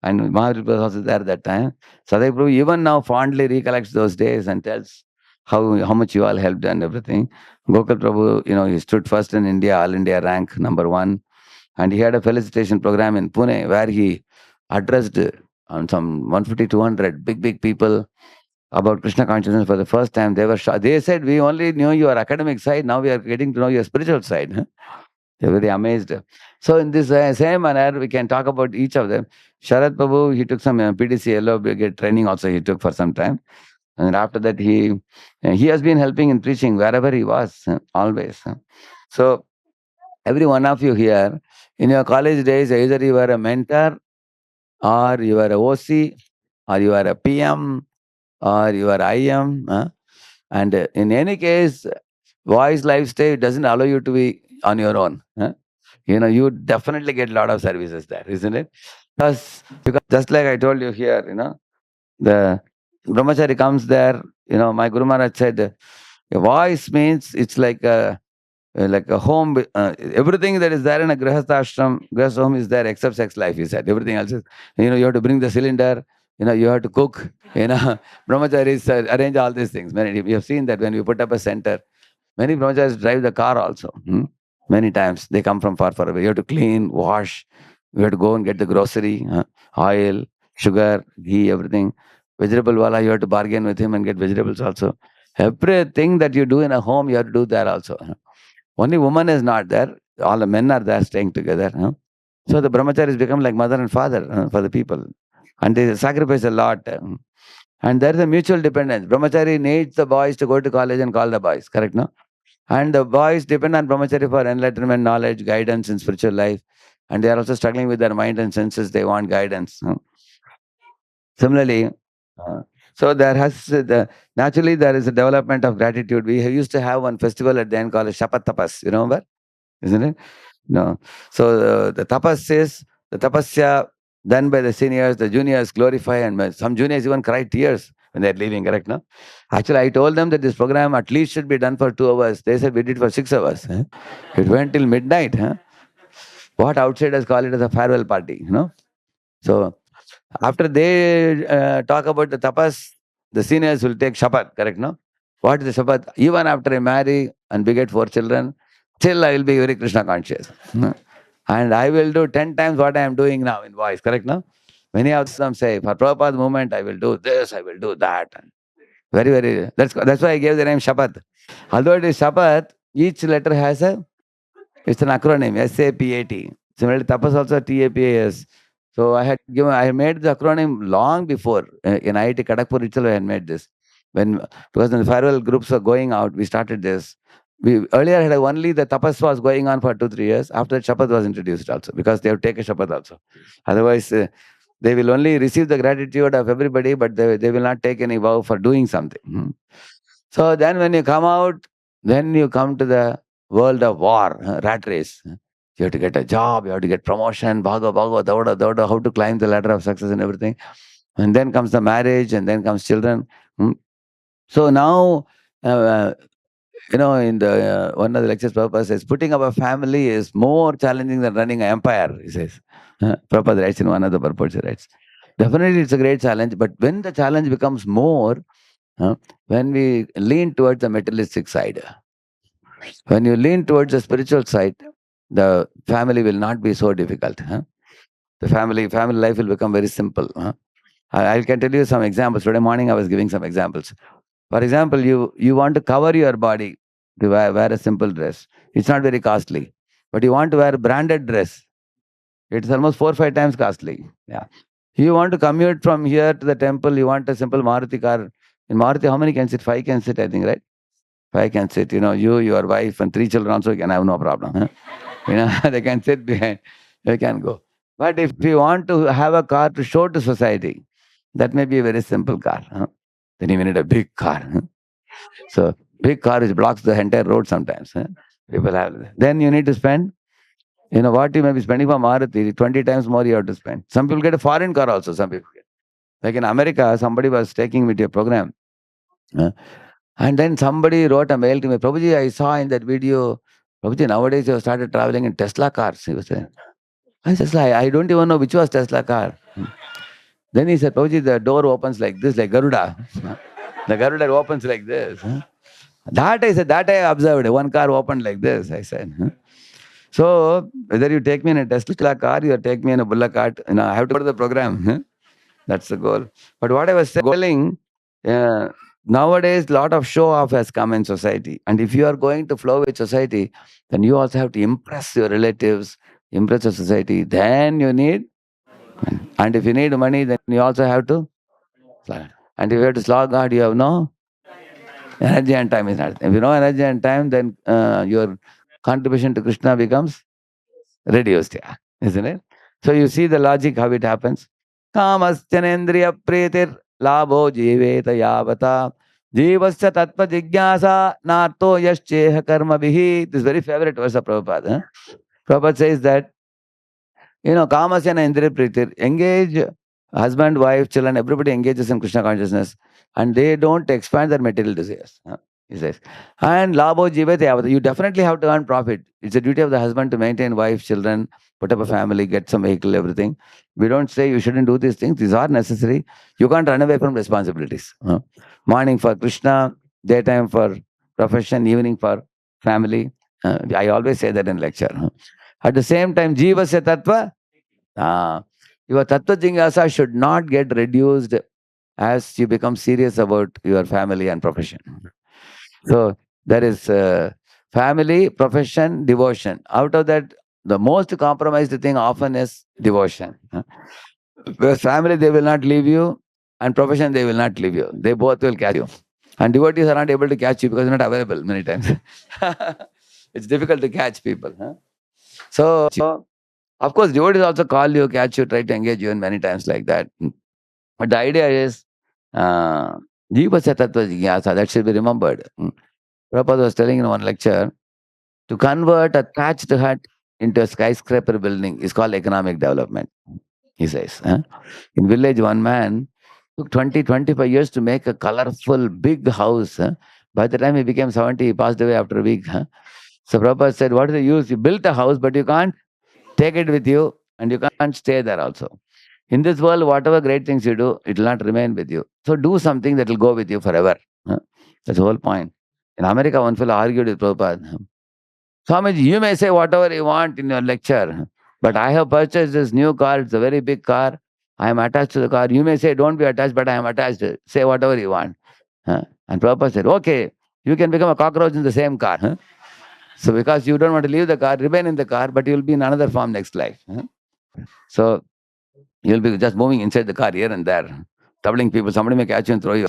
and Mahavira Prabhu was also there at that time. Sadhguru Prabhu even now fondly recollects those days and tells how much you all helped and everything. Gokul Prabhu, he stood first in India, All India rank #1, and he had a felicitation program in Pune where he addressed on some 150, 200 big people about Krishna consciousness for the first time. They were shocked. They said, "We only knew your academic side. Now we are getting to know your spiritual side." They're very amazed. So in this same manner, we can talk about each of them. Sharad Prabhu, he took some PDC Yellow Brigade training also he took for some time. And after that, he has been helping in preaching wherever he was, always. So every one of you here, in your college days, either you were a mentor or you were a OC or you were a PM or you are IM. And in any case, voice lifestyle doesn't allow you to be on your own. You definitely get a lot of services there, isn't it? Because just like I told you here, the brahmachari comes there, my Guru Maharaj said, voice means it's like a home. Everything that is there in a grihastha home is there except sex life, he said. Everything else is, you have to bring the cylinder, you have to cook, brahmacharis arrange all these things. We have seen that when we put up a center, many brahmacharis drive the car also. Many times they come from far away. You have to clean, wash, you have to go and get the grocery, oil, sugar, ghee, everything. Vegetable wala, you have to bargain with him and get vegetables also. Everything that you do in a home, you have to do there also. Only woman is not there. All the men are there staying together. So the brahmacharis become like mother and father for the people. And they sacrifice a lot. And there is a mutual dependence. Brahmachari needs the boys to go to college and call the boys, correct, no? And the boys depend on brahmachari for enlightenment, knowledge, guidance in spiritual life. And they are also struggling with their mind and senses. They want guidance. Similarly, uh, so naturally there is a development of gratitude. We used to have one festival at the end called Shapat Tapas. You remember? Isn't it? No. So the tapas is the tapasya done by the seniors, the juniors glorify, and some juniors even cry tears when they're leaving, correct? No? Actually, I told them that this program at least should be done for 2 hours. They said we did for 6 hours. It went till midnight. What outsiders call it as a farewell party. So after they talk about the tapas, the seniors will take shapat, correct? No? What is the shapat? Even after I marry and beget 4 children, still I will be very Krishna conscious. And I will do 10 times what I am doing now in voice, correct? No? Many of them say, for Prabhupada's movement, I will do this, I will do that. That's why I gave the name Shapat. Although it is Shapat, each letter has it's an acronym, SAPAT. Similarly, Tapas also TAPAS. So I made the acronym long before. In IIT Kharagpur itself, I had made this. Because when the farewell groups were going out, we started this. We earlier had only the tapas was going on for 2-3 years. After that, Shapat was introduced also, because they have taken Shapat also. Otherwise, they will only receive the gratitude of everybody, but they will not take any vow for doing something. So then when you come out, then you come to the world of war, rat race. You have to get a job, you have to get promotion, bhaga, bhaga, dauda, dauda, how to climb the ladder of success and everything. And then comes the marriage, and then comes children. So now, uh, in the one of the lectures, Prabhupada says, putting up a family is more challenging than running an empire, he says. Prabhupada writes in one of the purports, he writes. Definitely, it's a great challenge, but when the challenge becomes more, when we lean towards the materialistic side, when you lean towards the spiritual side, the family will not be so difficult. The family life will become very simple. I can tell you some examples. Today morning, I was giving some examples. For example, you want to cover your body to wear a simple dress. It's not very costly. But you want to wear a branded dress. It's almost 4 or 5 times costly. Yeah. You want to commute from here to the temple, you want a simple Maruti car. In Maruti, how many can sit? 5 can sit, I think, right? 5 can sit. You, your wife, and 3 children also can have no problem. They can sit behind. They can go. But if you want to have a car to show to society, that may be a very simple car. Then you need a big car. So big car which blocks the entire road sometimes. People have. Then you need to spend, what you may be spending for Maruti, 20 times more you have to spend. Some people get a foreign car also, some people get. Like in America, somebody was taking me to a program. And then somebody wrote a mail to me, Prabhuji, I saw in that video, Prabhuji, nowadays you have started traveling in Tesla cars, he was saying. I said, I don't even know which was Tesla car. Then he said, Prabhuji, the door opens like this, like Garuda. The Garuda opens like this. That I said, that I observed. One car opened like this, I said. So whether you take me in a Tesla car or take me in a Bullock cart, I have to go to the program. That's the goal. But what I was telling, nowadays, lot of show off has come in society. And if you are going to flow with society, then you also have to impress your relatives, impress the society. Then you need, and if you need money, then you also have to slog. And if you have to slog hard, you have no energy and time is not. If you know energy and time, then your contribution to Krishna becomes reduced, isn't it? So you see the logic how it happens. Kamasyanendriya pretir labho jiveta yavata jivasya tattva jigyasa narto yascheha karma bihi. This is very favorite verse of Prabhupada. Prabhupada says that, Kamasya Indriya Pritir, engage husband, wife, children, everybody engages in Krishna consciousness and they don't expand their material desires. He says. And Labho Jivete Avata, you definitely have to earn profit. It's a duty of the husband to maintain wife, children, put up a family, get some vehicle, everything. We don't say you shouldn't do these things. These are necessary. You can't run away from responsibilities. Morning for Krishna, daytime for profession, evening for family. I always say that in lecture. At the same time, Jivasya Tattva, your Tattva Jingasa should not get reduced as you become serious about your family and profession. So there is family, profession, devotion. Out of that, the most compromised thing often is devotion. Because family, they will not leave you, and profession, they will not leave you. They both will catch you. And devotees are not able to catch you because they're not available many times. It's difficult to catch people. So, of course, devotees also call you, catch you, try to engage you in many times like that. But the idea is, Jiva Tattva Jigyasa, that should be remembered. Prabhupada was telling in one lecture, to convert a thatched hut into a skyscraper building is called economic development, he says. In village, one man took 25 years to make a colorful, big house. By the time he became 70, he passed away after a week. So Prabhupada said, what is the use? You built a house, but you can't take it with you and you can't stay there also. In this world, whatever great things you do, it will not remain with you. So do something that will go with you forever. That's the whole point. In America, one fellow argued with Prabhupada. Swamiji, you may say whatever you want in your lecture, but I have purchased this new car. It's a very big car. I am attached to the car. You may say, don't be attached, but I am attached. Say whatever you want. And Prabhupada said, okay, you can become a cockroach in the same car. So because you don't want to leave the car, remain in the car, but you will be in another form next life. So you'll be just moving inside the car here and there, troubling people. Somebody may catch you and throw you.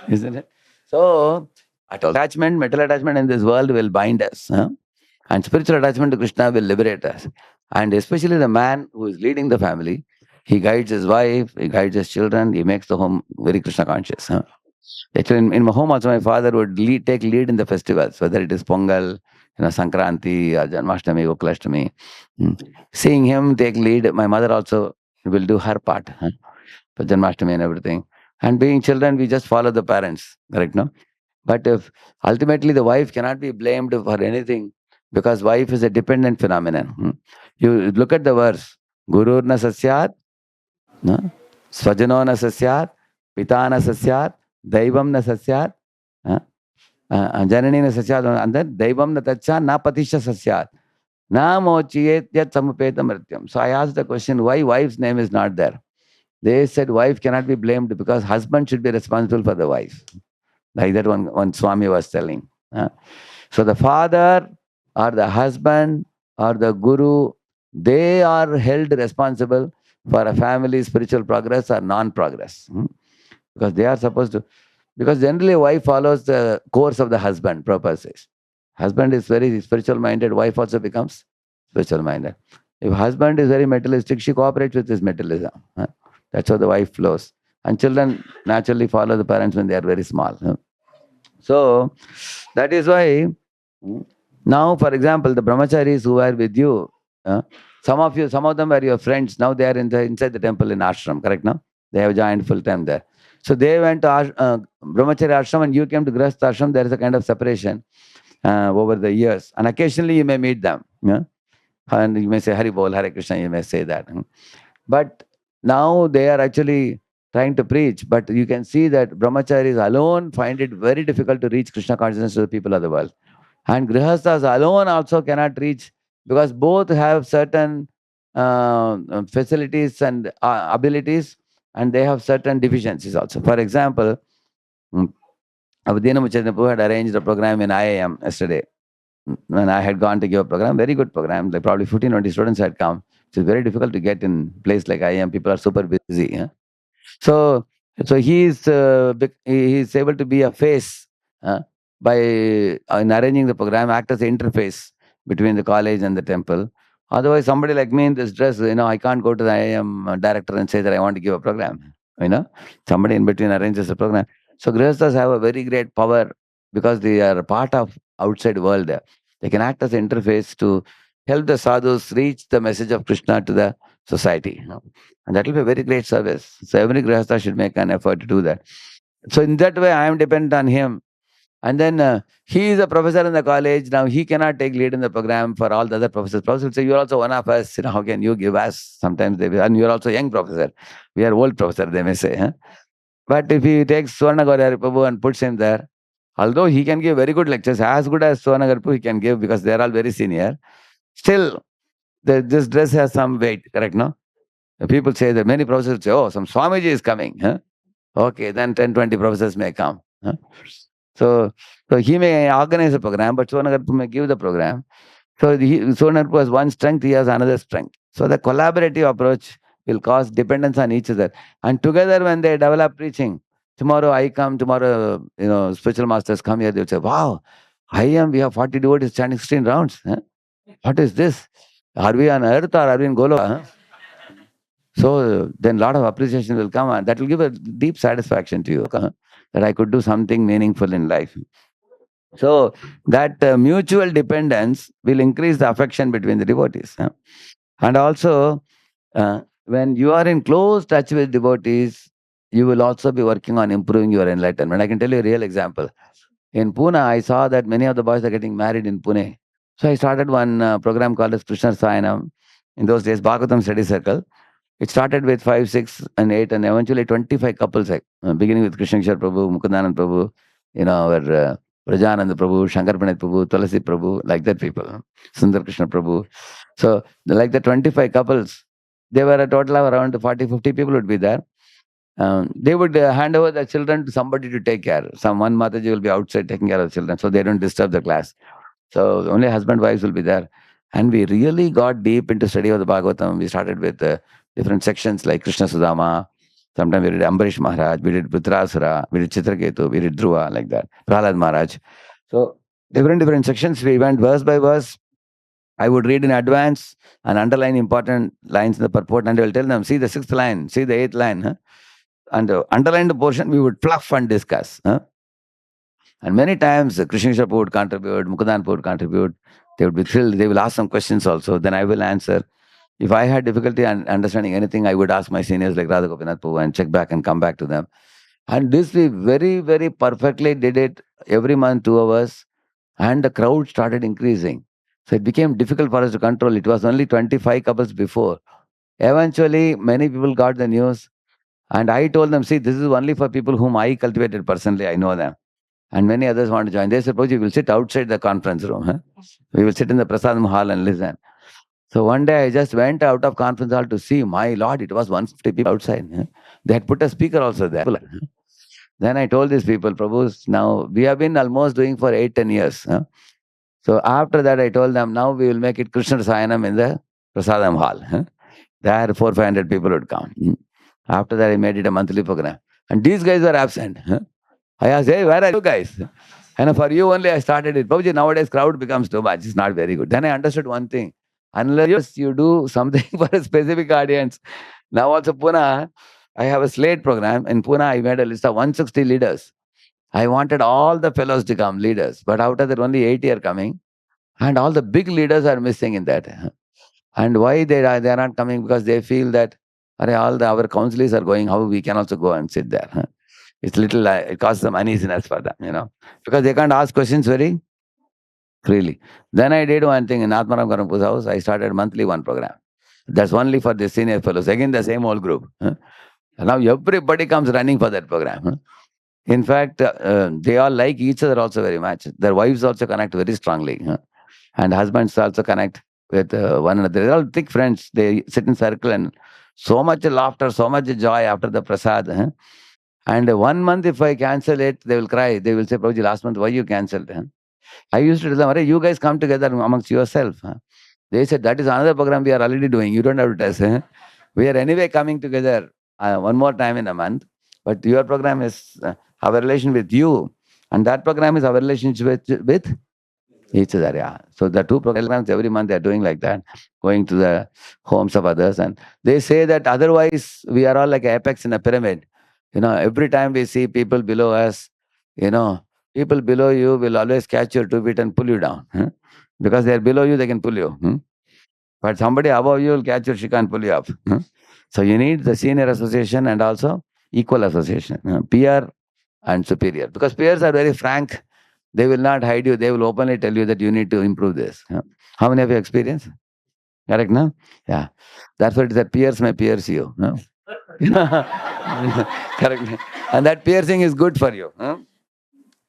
Isn't it? So attachment, mental attachment in this world will bind us. And spiritual attachment to Krishna will liberate us. And especially the man who is leading the family, he guides his wife, he guides his children, he makes the home very Krishna conscious. Actually, in my home also, my father would take lead in the festivals, whether it is Pongal, Sankranti, Janmashtami, Gokulashtami. Seeing him take lead, my mother also will do her part for Janmashtami and everything. And being children, we just follow the parents, correct, no? But if ultimately the wife cannot be blamed for anything because wife is a dependent phenomenon. You look at the verse, Gurur na sasyat, no? Swajano na sasyat, Pita na sasyat, Daivam na sasyat, Janani na sasyat, and then Daivam na tacha na patisha sasyat. Na mochiyet yat samupeta mrityam. So I asked the question, why wife's name is not there? They said wife cannot be blamed because husband should be responsible for the wife. Like that one Swami was telling. So the father or the husband or the guru, they are held responsible for a family's spiritual progress or non-progress. Because they are supposed to, because generally a wife follows the course of the husband, Prabhupada says. Husband is very spiritual minded, wife also becomes spiritual minded. If husband is very materialistic, she cooperates with his materialism. That's how the wife flows. And children naturally follow the parents when they are very small. So that is why now, for example, the brahmacharis who are with you, some of them were your friends. Now they are inside the temple in ashram, correct? Now they have joined full time there. So they went to brahmachari ashram and you came to grahastha ashram. There is a kind of separation over the years, and occasionally you may meet them. And you may say Hari Bol, Hare Krishna. You may say that, but now they are actually trying to preach. But you can see that brahmacharis alone find it very difficult to reach Krishna consciousness to the people of the world. And grihasthas alone also cannot reach because both have certain facilities and abilities, and they have certain deficiencies also. For example, Avadina Muchadinapu had arranged a program in IIM yesterday. When I had gone to give a program, very good program, like probably 15, 20 students had come. It's very difficult to get in place like IIM. People are super busy. So, he is able to be a face by in arranging the program, act as an interface between the college and the temple. Otherwise, somebody like me in this dress, I can't go to the IIM director and say that I want to give a program. Somebody in between arranges a program. So grihasthas have a very great power because they are part of outside world. They can act as an interface to help the sadhus reach the message of Krishna to the society. And that will be a very great service. So every grihastha should make an effort to do that. So in that way, I am dependent on him. And then he is a professor in the college. Now he cannot take lead in the program for all the other professors. Professors will say, you're also one of us. How can you give us? Sometimes they will. And you're also a young professor. We are old professor, they may say. But if he takes Swarnagari Prabhu and puts him there, although he can give very good lectures, as good as Swarnagari Prabhu he can give because they are all very senior, still, this dress has some weight, correct, no? People say that many professors say, oh, some Swamiji is coming. Okay, then 10, 20 professors may come. So he may organize a program, but Swarnagarpu may give the program. So Swarnagarpu has one strength, he has another strength. So the collaborative approach will cause dependence on each other. And together when they develop preaching, tomorrow I come, tomorrow, spiritual masters come here, they'll say, wow, we have 40 devotees chanting 16 rounds. What is this? Are we on earth or are we in Goloka? So then a lot of appreciation will come and that will give a deep satisfaction to you that I could do something meaningful in life. So that mutual dependence will increase the affection between the devotees. And also, when you are in close touch with devotees, you will also be working on improving your enlightenment. I can tell you a real example. In Pune, I saw that many of the boys are getting married in Pune. So I started one program called as Krishna Sayanam. In those days, Bhagavatam Study Circle. It started with 5, 6, and 8, and eventually 25 couples, beginning with Krishna Prabhu, Mukundanand Prabhu, our Prajananda Prabhu, Shankar Panit Prabhu, Tulasi Prabhu, like that people, Sundar Krishna Prabhu. So, like the 25 couples, they were a total of around 40, 50 people would be there. They would hand over the children to somebody to take care. One Mataji will be outside taking care of the children, so they don't disturb the class. So only husband, wives will be there. And we really got deep into study of the Bhagavatam. We started with different sections like Krishna Sudama. Sometimes we did Ambarish Maharaj, we did Vritrasura, we did Chitraketu, we did Dhruva, like that. Prahlad Maharaj. So different sections, we went verse by verse. I would read in advance and underline important lines in the purport, and I will tell them, see the 6th line, see the 8th line. And underline the portion, we would fluff and discuss. And many times Krishna Prabhu would contribute, Mukudan Prabhu would contribute. They would be thrilled. They will ask some questions also. Then I will answer. If I had difficulty understanding anything, I would ask my seniors like Radha Gopinath Prabhu and check back and come back to them. And this we very, very perfectly did it every month, 2 hours, and the crowd started increasing. So it became difficult for us to control. It was only 25 couples before. Eventually, many people got the news, and I told them, see, this is only for people whom I cultivated personally. I know them. And many others want to join. They said, Prabhuji, we'll sit outside the conference room. Huh? We will sit in the Prasadam hall and listen. So one day I just went out of conference hall to see, my Lord, it was 150 people outside. Huh? They had put a speaker also there. Then I told these people, Prabhu, now we have been almost doing for 8-10 years. Huh? So after that, I told them, now we will make it Krishna Sayanam in the Prasadam hall. Huh? There, 400-500 people would come. After that, I made it a monthly program. And these guys were absent. Huh? I asked, hey, where are you guys? And for you only, I started it. Prabhuji, nowadays crowd becomes too much. It's not very good. Then I understood one thing. Unless you do something for a specific audience. Now also Pune, I have a slate program. In Pune, I made a list of 160 leaders. I wanted all the fellows to come, leaders. But out of that, only 80 are coming. And all the big leaders are missing in that. And why they are not coming? Because they feel that our councillors are going, how we can also go and sit there. It's little, it causes some uneasiness for them, because they can't ask questions very freely. Then I did one thing in Atmaram Karampu's house. I started monthly one program. That's only for the senior fellows. Again, the same old group. And now everybody comes running for that program. In fact, they all like each other also very much. Their wives also connect very strongly. And husbands also connect with one another. They're all thick friends. They sit in circle and so much laughter, so much joy after the prasad. And 1 month, if I cancel it, they will cry. They will say, Prabhuji, last month, why you cancelled? I used to tell them, you guys come together amongst yourself. They said, that is another program we are already doing. You don't have to test. We are anyway coming together one more time in a month. But your program is our relation with you. And that program is our relationship with each other. Yeah. So the two programs every month they are doing like that, going to the homes of others. And they say that otherwise we are all like apex in a pyramid. Every time we see people below us, people below you will always catch your 2 feet and pull you down. Because they are below you, they can pull you. But somebody above you will catch your shika and pull you up. So you need the senior association and also equal association, peer and superior. Because peers are very frank. They will not hide you. They will openly tell you that you need to improve this. How many of you experience? Correct, no? Yeah. That's what it is that peers may pierce you. No? Correct. And that piercing is good for you.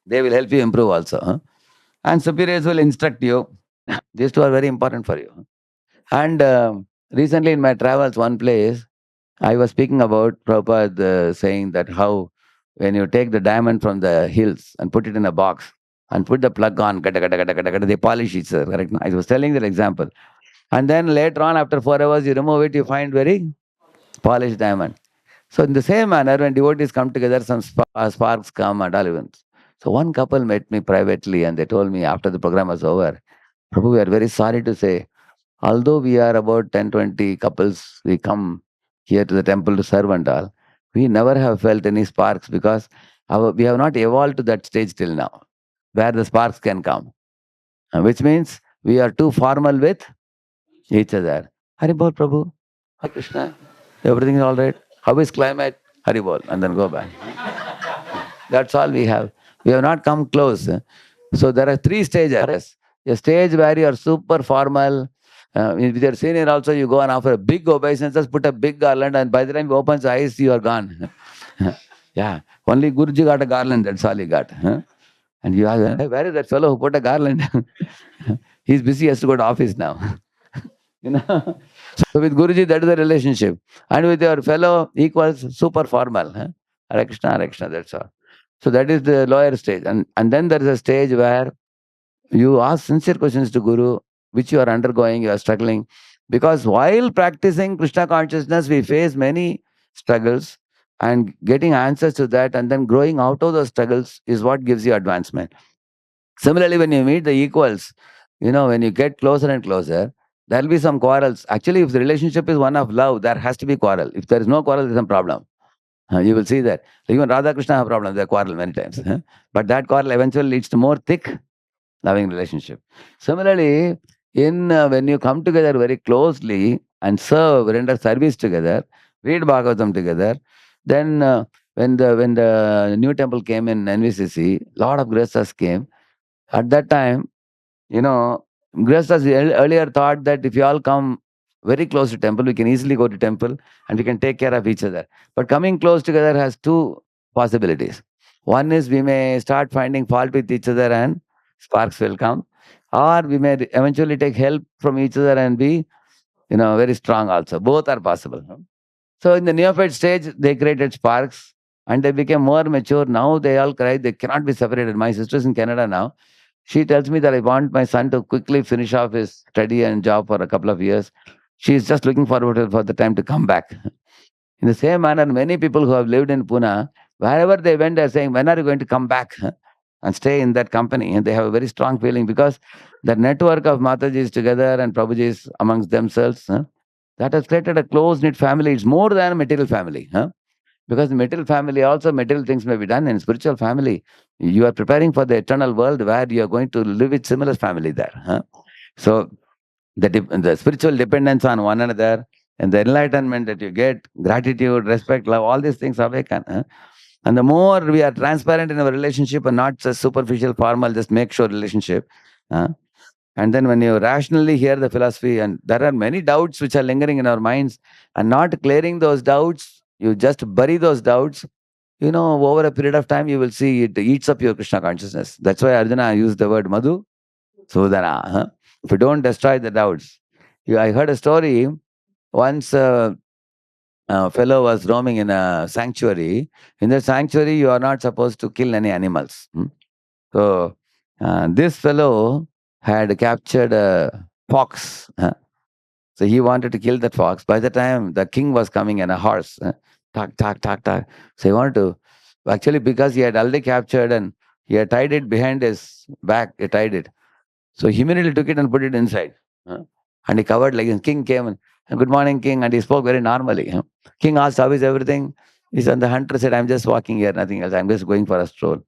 They will help you improve also. And superiors will instruct you. These two are very important for you. And recently in my travels, one place, I was speaking about Prabhupada saying that how when you take the diamond from the hills and put it in a box and put the plug on, they polish each other. Correct? I was telling that example. And then later on, after 4 hours, you remove it, you find very polished diamond. So in the same manner, when devotees come together, some sparks come and all events. So one couple met me privately and they told me after the program was over, Prabhu, we are very sorry to say, although we are about 10, 20 couples, we come here to the temple to serve and all, we never have felt any sparks because we have not evolved to that stage till now, where the sparks can come. Which means we are too formal with each other. Haribol Prabhu, Hare Krishna, everything is all right. How is climate? Haribol, and then go back. That's all we have. We have not come close. So there are 3 stages. A stage where you are super formal. With your senior also, you go and offer a big obeisance, put a big garland, and by the time you open the eyes, you are gone. Yeah, only Guruji got a garland, that's all he got. And you ask, hey, where is that fellow who put a garland? He's busy, he has to go to office now. So with Guruji, that is the relationship. And with your fellow equals super formal. Hare Krishna, Hare Krishna, that's all. So that is the lower stage. And then there is a stage where you ask sincere questions to Guru, which you are undergoing, you are struggling. Because while practicing Krishna consciousness, we face many struggles, and getting answers to that and then growing out of those struggles is what gives you advancement. Similarly, when you meet the equals, when you get closer and closer, there will be some quarrels. Actually, if the relationship is one of love, there has to be quarrel. If there is no quarrel, there is some problem. You will see that. Even Radha Krishna have problems. They quarrel many times. But that quarrel eventually leads to more thick, loving relationship. Similarly, in when you come together very closely and serve, render service together, read Bhagavatam together, then when the new temple came in NVCC, lot of grihasthas came. At that time, you know, grihasthas earlier thought that if you all come very close to temple, we can easily go to temple and we can take care of each other. But coming close together has two possibilities. One is we may start finding fault with each other and sparks will come, or we may eventually take help from each other and be, very strong also. Both are possible. So in the neophyte stage, they created sparks and they became more mature. Now they all cry, they cannot be separated. My sister's in Canada now. She tells me that I want my son to quickly finish off his study and job for a couple of years. She is just looking forward for the time to come back. In the same manner, many people who have lived in Pune, wherever they went, they're saying, when are you going to come back and stay in that company? And they have a very strong feeling because the network of Matajis together and Prabhujis amongst themselves, that has created a close-knit family. It's more than a material family. Because in material family also material things may be done. In spiritual family, you are preparing for the eternal world where you are going to live with similar family there. So the spiritual dependence on one another and the enlightenment that you get, gratitude, respect, love, all these things awaken. And the more we are transparent in our relationship and not just superficial, formal, just make sure relationship. And then when you rationally hear the philosophy, and there are many doubts which are lingering in our minds, and not clearing those doubts, you just bury those doubts. Over a period of time, you will see it eats up your Krishna consciousness. That's why Arjuna used the word Madhu Sudana. If you don't destroy the doubts. I heard a story. Once a fellow was roaming in a sanctuary. In the sanctuary, you are not supposed to kill any animals. So this fellow had captured a fox. So he wanted to kill that fox. By the time the king was coming in a horse, tak, tak, tak, tak. So he wanted to, actually, because he had already captured and he had tied it behind his back, he tied it. So he immediately took it and put it inside. And he covered like this. King came and good morning, king. And he spoke very normally. King asked, how is everything? He said, the hunter said, I'm just walking here, nothing else. I'm just going for a stroll.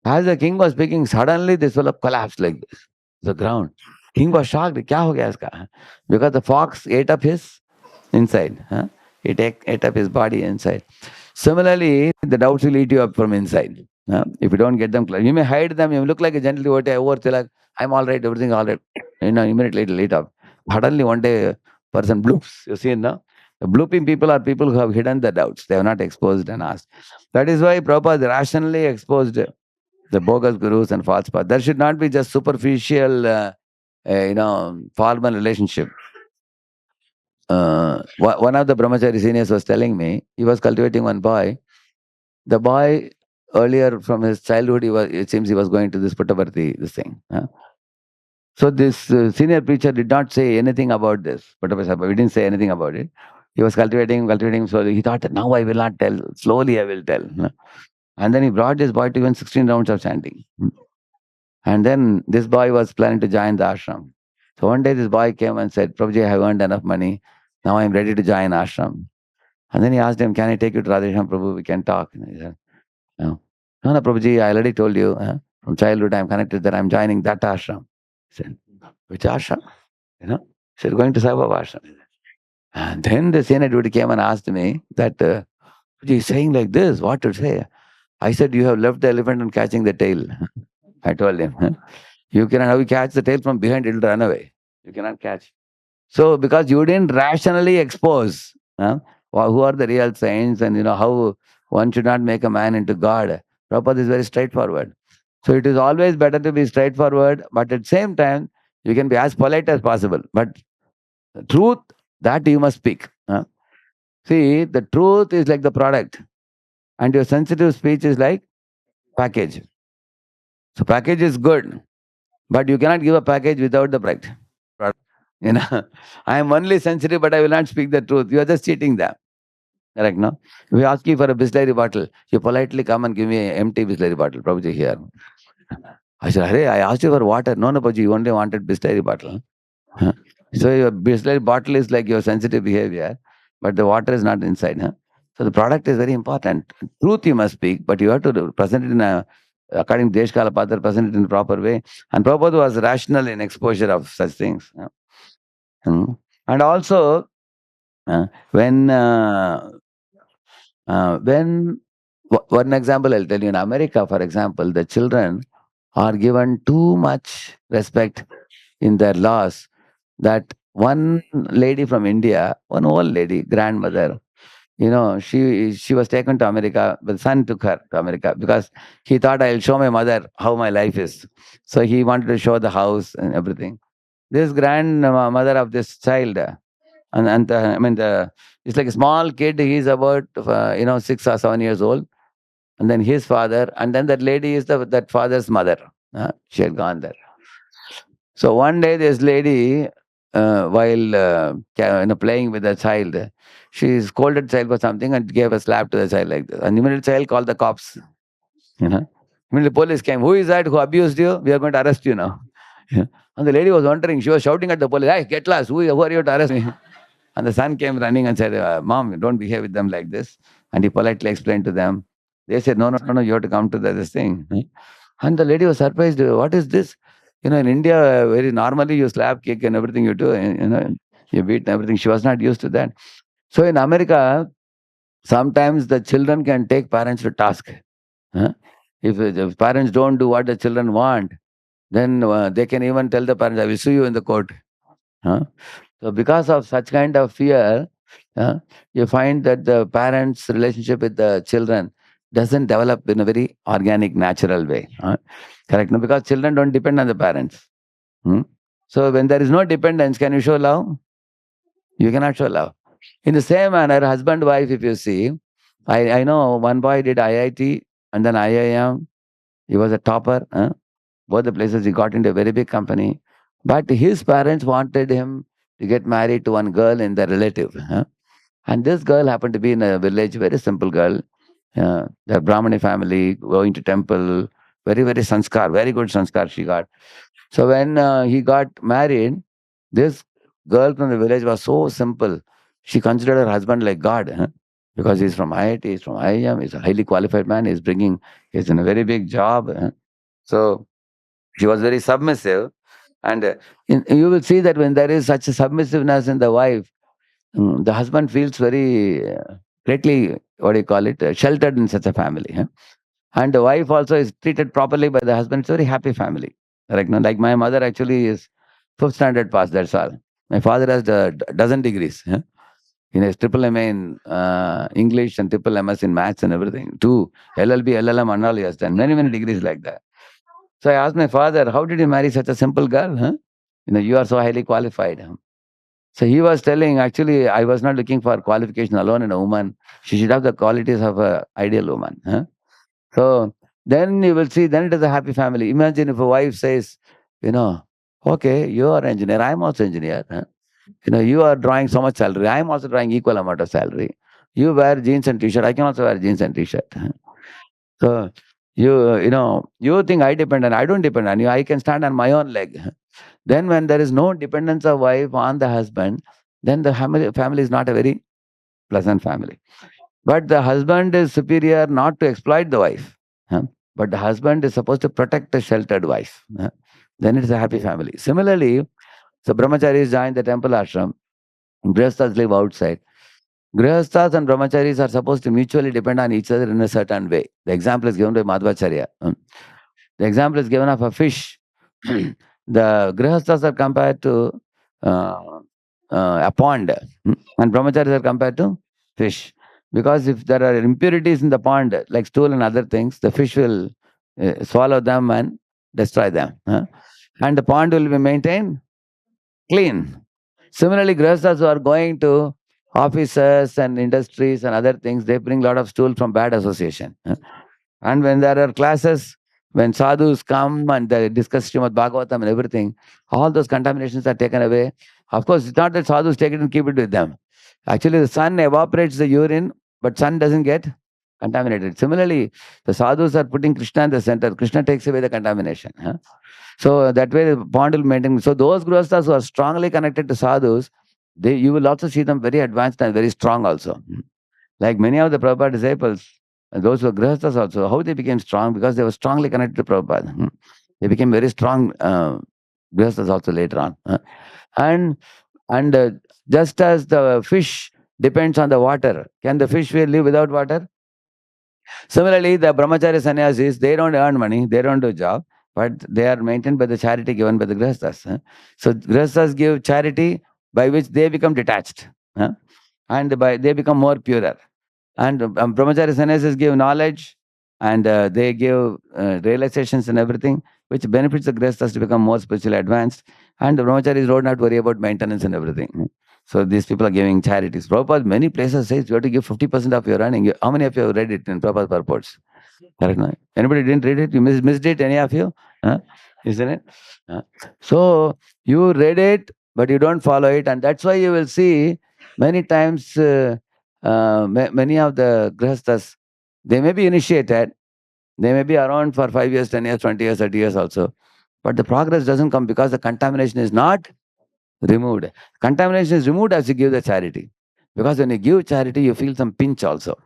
As the king was speaking, suddenly this fellow collapsed like this, the ground. King was shocked. Kya ho gaya iska? Because the fox ate up his inside. It ate up his body inside. Similarly, the doubts will eat you up from inside. If you don't get them clear, you may hide them. You look like a gentle devotee, like, I'm all right, everything all right. Immediately it'll eat up. Suddenly one day, a person bloops. You see, no? The blooping people are people who have hidden the doubts. They have not exposed and asked. That is why Prabhupada rationally exposed the bogus gurus and false paths. There should not be just superficial, formal relationship. One of the brahmachari seniors was telling me he was cultivating one boy. The boy earlier from his childhood, it seems he was going to this Puttaparthi, this thing. So this senior preacher did not say anything about this. Puttaparthi, he didn't say anything about it. He was cultivating. So he thought, now I will not tell. Slowly I will tell. And then he brought this boy to even 16 rounds of chanting. And then this boy was planning to join the ashram. So one day this boy came and said, Prabhuji, I have earned enough money. Now I am ready to join ashram. And then he asked him, can I take you to Radheshyam Prabhu? We can talk. And he said, no, Prabhuji, I already told you. From childhood I am connected that I am joining that ashram. He said, which ashram? He said, going to Saibaba ashram. And then the senior devotee came and asked me that, Prabhuji is saying like this, what to say? I said, you have left the elephant and catching the tail. I told him, you cannot catch the tail from behind, it will run away. You cannot catch. So, because you didn't rationally expose who are the real saints and how one should not make a man into God. Prabhupada is very straightforward. So, it is always better to be straightforward, but at the same time, you can be as polite as possible. But the truth, that you must speak. See, the truth is like the product, and your sensitive speech is like package. So, package is good, but you cannot give a package without the product. I am only sensitive, but I will not speak the truth. You are just cheating them. Correct, no? If we ask you for a Bisleri bottle, you politely come and give me an empty Bisleri bottle. Prabhuji here. I said, Hare, I asked you for water. No, Prabhuji, you only wanted Bisleri bottle. So your Bisleri bottle is like your sensitive behavior, but the water is not inside. So the product is very important. Truth you must speak, but you have to present it in a, according to Deshkala Padar, present it in the proper way. And Prabhupada was rational in exposure of such things. Hmm. And also, uh, when uh, one example I'll tell you, in America, for example, the children are given too much respect in their laws, that one lady from India, one old lady, grandmother, she was taken to America. The son took her to America because he thought, I'll show my mother how my life is. So he wanted to show the house and everything. This grandmother of this child, I mean, it's like a small kid. He's about 6 or 7 years old, and then his father, and then that lady is that father's mother. She had gone there. So one day, this lady, while playing with the child, she scolded the child for something and gave a slap to the child like this. And immediately, the child called the cops. You know, immediately the police came. Who is that who abused you? We are going to arrest you now. Yeah. And the lady was wondering. She was shouting at the police, "Hey, get lost! Who are you to arrest me?" And the son came running and said, "Mom, don't behave with them like this." And he politely explained to them. They said, "No, no, no, no, you have to come to this thing." And the lady was surprised. What is this? In India, very normally you slap, kick, and everything you do. You beat and everything. She was not used to that. So in America, sometimes the children can take parents to task. Huh? If the parents don't do what the children want, then they can even tell the parents, "I will sue you in the court." Huh? So because of such kind of fear, uh, you find that the parents' relationship with the children doesn't develop in a very organic, natural way. Correct? No? Because children don't depend on the parents. Hmm? So when there is no dependence, can you show love? You cannot show love. In the same manner, husband, wife, if you see, I know one boy did IIT and then IIM. He was a topper. Both the places he got into a very big company. But his parents wanted him to get married to one girl in their relative. And this girl happened to be in a village, very simple girl. The Brahmani family, going to temple, very, very sanskar, very good sanskar she got. So when he got married, this girl from the village was so simple. She considered her husband like God, because he's from IIT, he's from IIM, he's a highly qualified man, he's in a very big job. So she was very submissive. And you will see that when there is such a submissiveness in the wife, the husband feels very greatly, what do you call it, sheltered in such a family. And the wife also is treated properly by the husband. It's a very happy family. Like, no, like my mother actually is fifth standard pass, that's all. My father has a dozen degrees. He has triple MA in English and triple MS in maths and everything. Two LLB, LLM and all he has done. Many, many degrees like that. So I asked my father, how did you marry such a simple girl? You are so highly qualified. So he was telling, actually, I was not looking for qualification alone in a woman. She should have the qualities of an ideal woman. So then you will see, then it is a happy family. Imagine if a wife says, you know, okay, you are engineer, I am also engineer. You are drawing so much salary, I am also drawing equal amount of salary. You wear jeans and t-shirt, I can also wear jeans and t-shirt. So you think I depend on, I don't depend on you, I can stand on my own leg. Then when there is no dependence of wife on the husband, then the family is not a very pleasant family. But the husband is superior not to exploit the wife. But the husband is supposed to protect the sheltered wife. Then it's a happy family. Similarly, so brahmacharis join the temple ashram, grihasthas live outside. Grihasthas and brahmacharis are supposed to mutually depend on each other in a certain way. The example is given by Madhvacharya. The example is given of a fish. The grihasthas are compared to uh, a pond, and brahmacharis are compared to fish. Because if there are impurities in the pond, like stool and other things, the fish will swallow them and destroy them. And the pond will be maintained clean. Similarly, grihasthas who are going to offices and industries and other things, they bring a lot of stool from bad association. And when there are classes, when sadhus come and they discuss Srimad Bhagavatam and everything, all those contaminations are taken away. Of course, it's not that sadhus take it and keep it with them. Actually, the sun evaporates the urine, but sun doesn't get contaminated. Similarly, the sadhus are putting Krishna in the center. Krishna takes away the contamination. So that way the pond will maintain. So those grihasthas who are strongly connected to sadhus, you will also see them very advanced and very strong also. Like many of the Prabhupada disciples, those who were Grihasthas also, how they became strong? Because they were strongly connected to Prabhupada. They became very strong Grihasthas also later on. And and just as the fish depends on the water, can the fish will live without water? Similarly, the brahmachari sannyasis, they don't earn money, they don't do job, but they are maintained by the charity given by the grihasthas. So grihasthas give charity by which they become detached, and by they become more purer. And brahmachari sannyasis give knowledge, and they give realizations and everything, which benefits the grihasthas to become more spiritually advanced. And the brahmacharis don't have to worry about maintenance and everything. So these people are giving charities. Prabhupada, many places says you have to give 50% of your earning. How many of you have read it in Prabhupada purports? Correct? No? Anybody didn't read it? You missed it, any of you? Huh? Isn't it? So you read it, but you don't follow it. And that's why you will see many times many of the grihasthas, they may be initiated, they may be around for 5 years, 10 years, 20 years, 30 years also. But the progress doesn't come because the contamination is not removed. Contamination is removed as you give the charity. Because when you give charity, you feel some pinch also.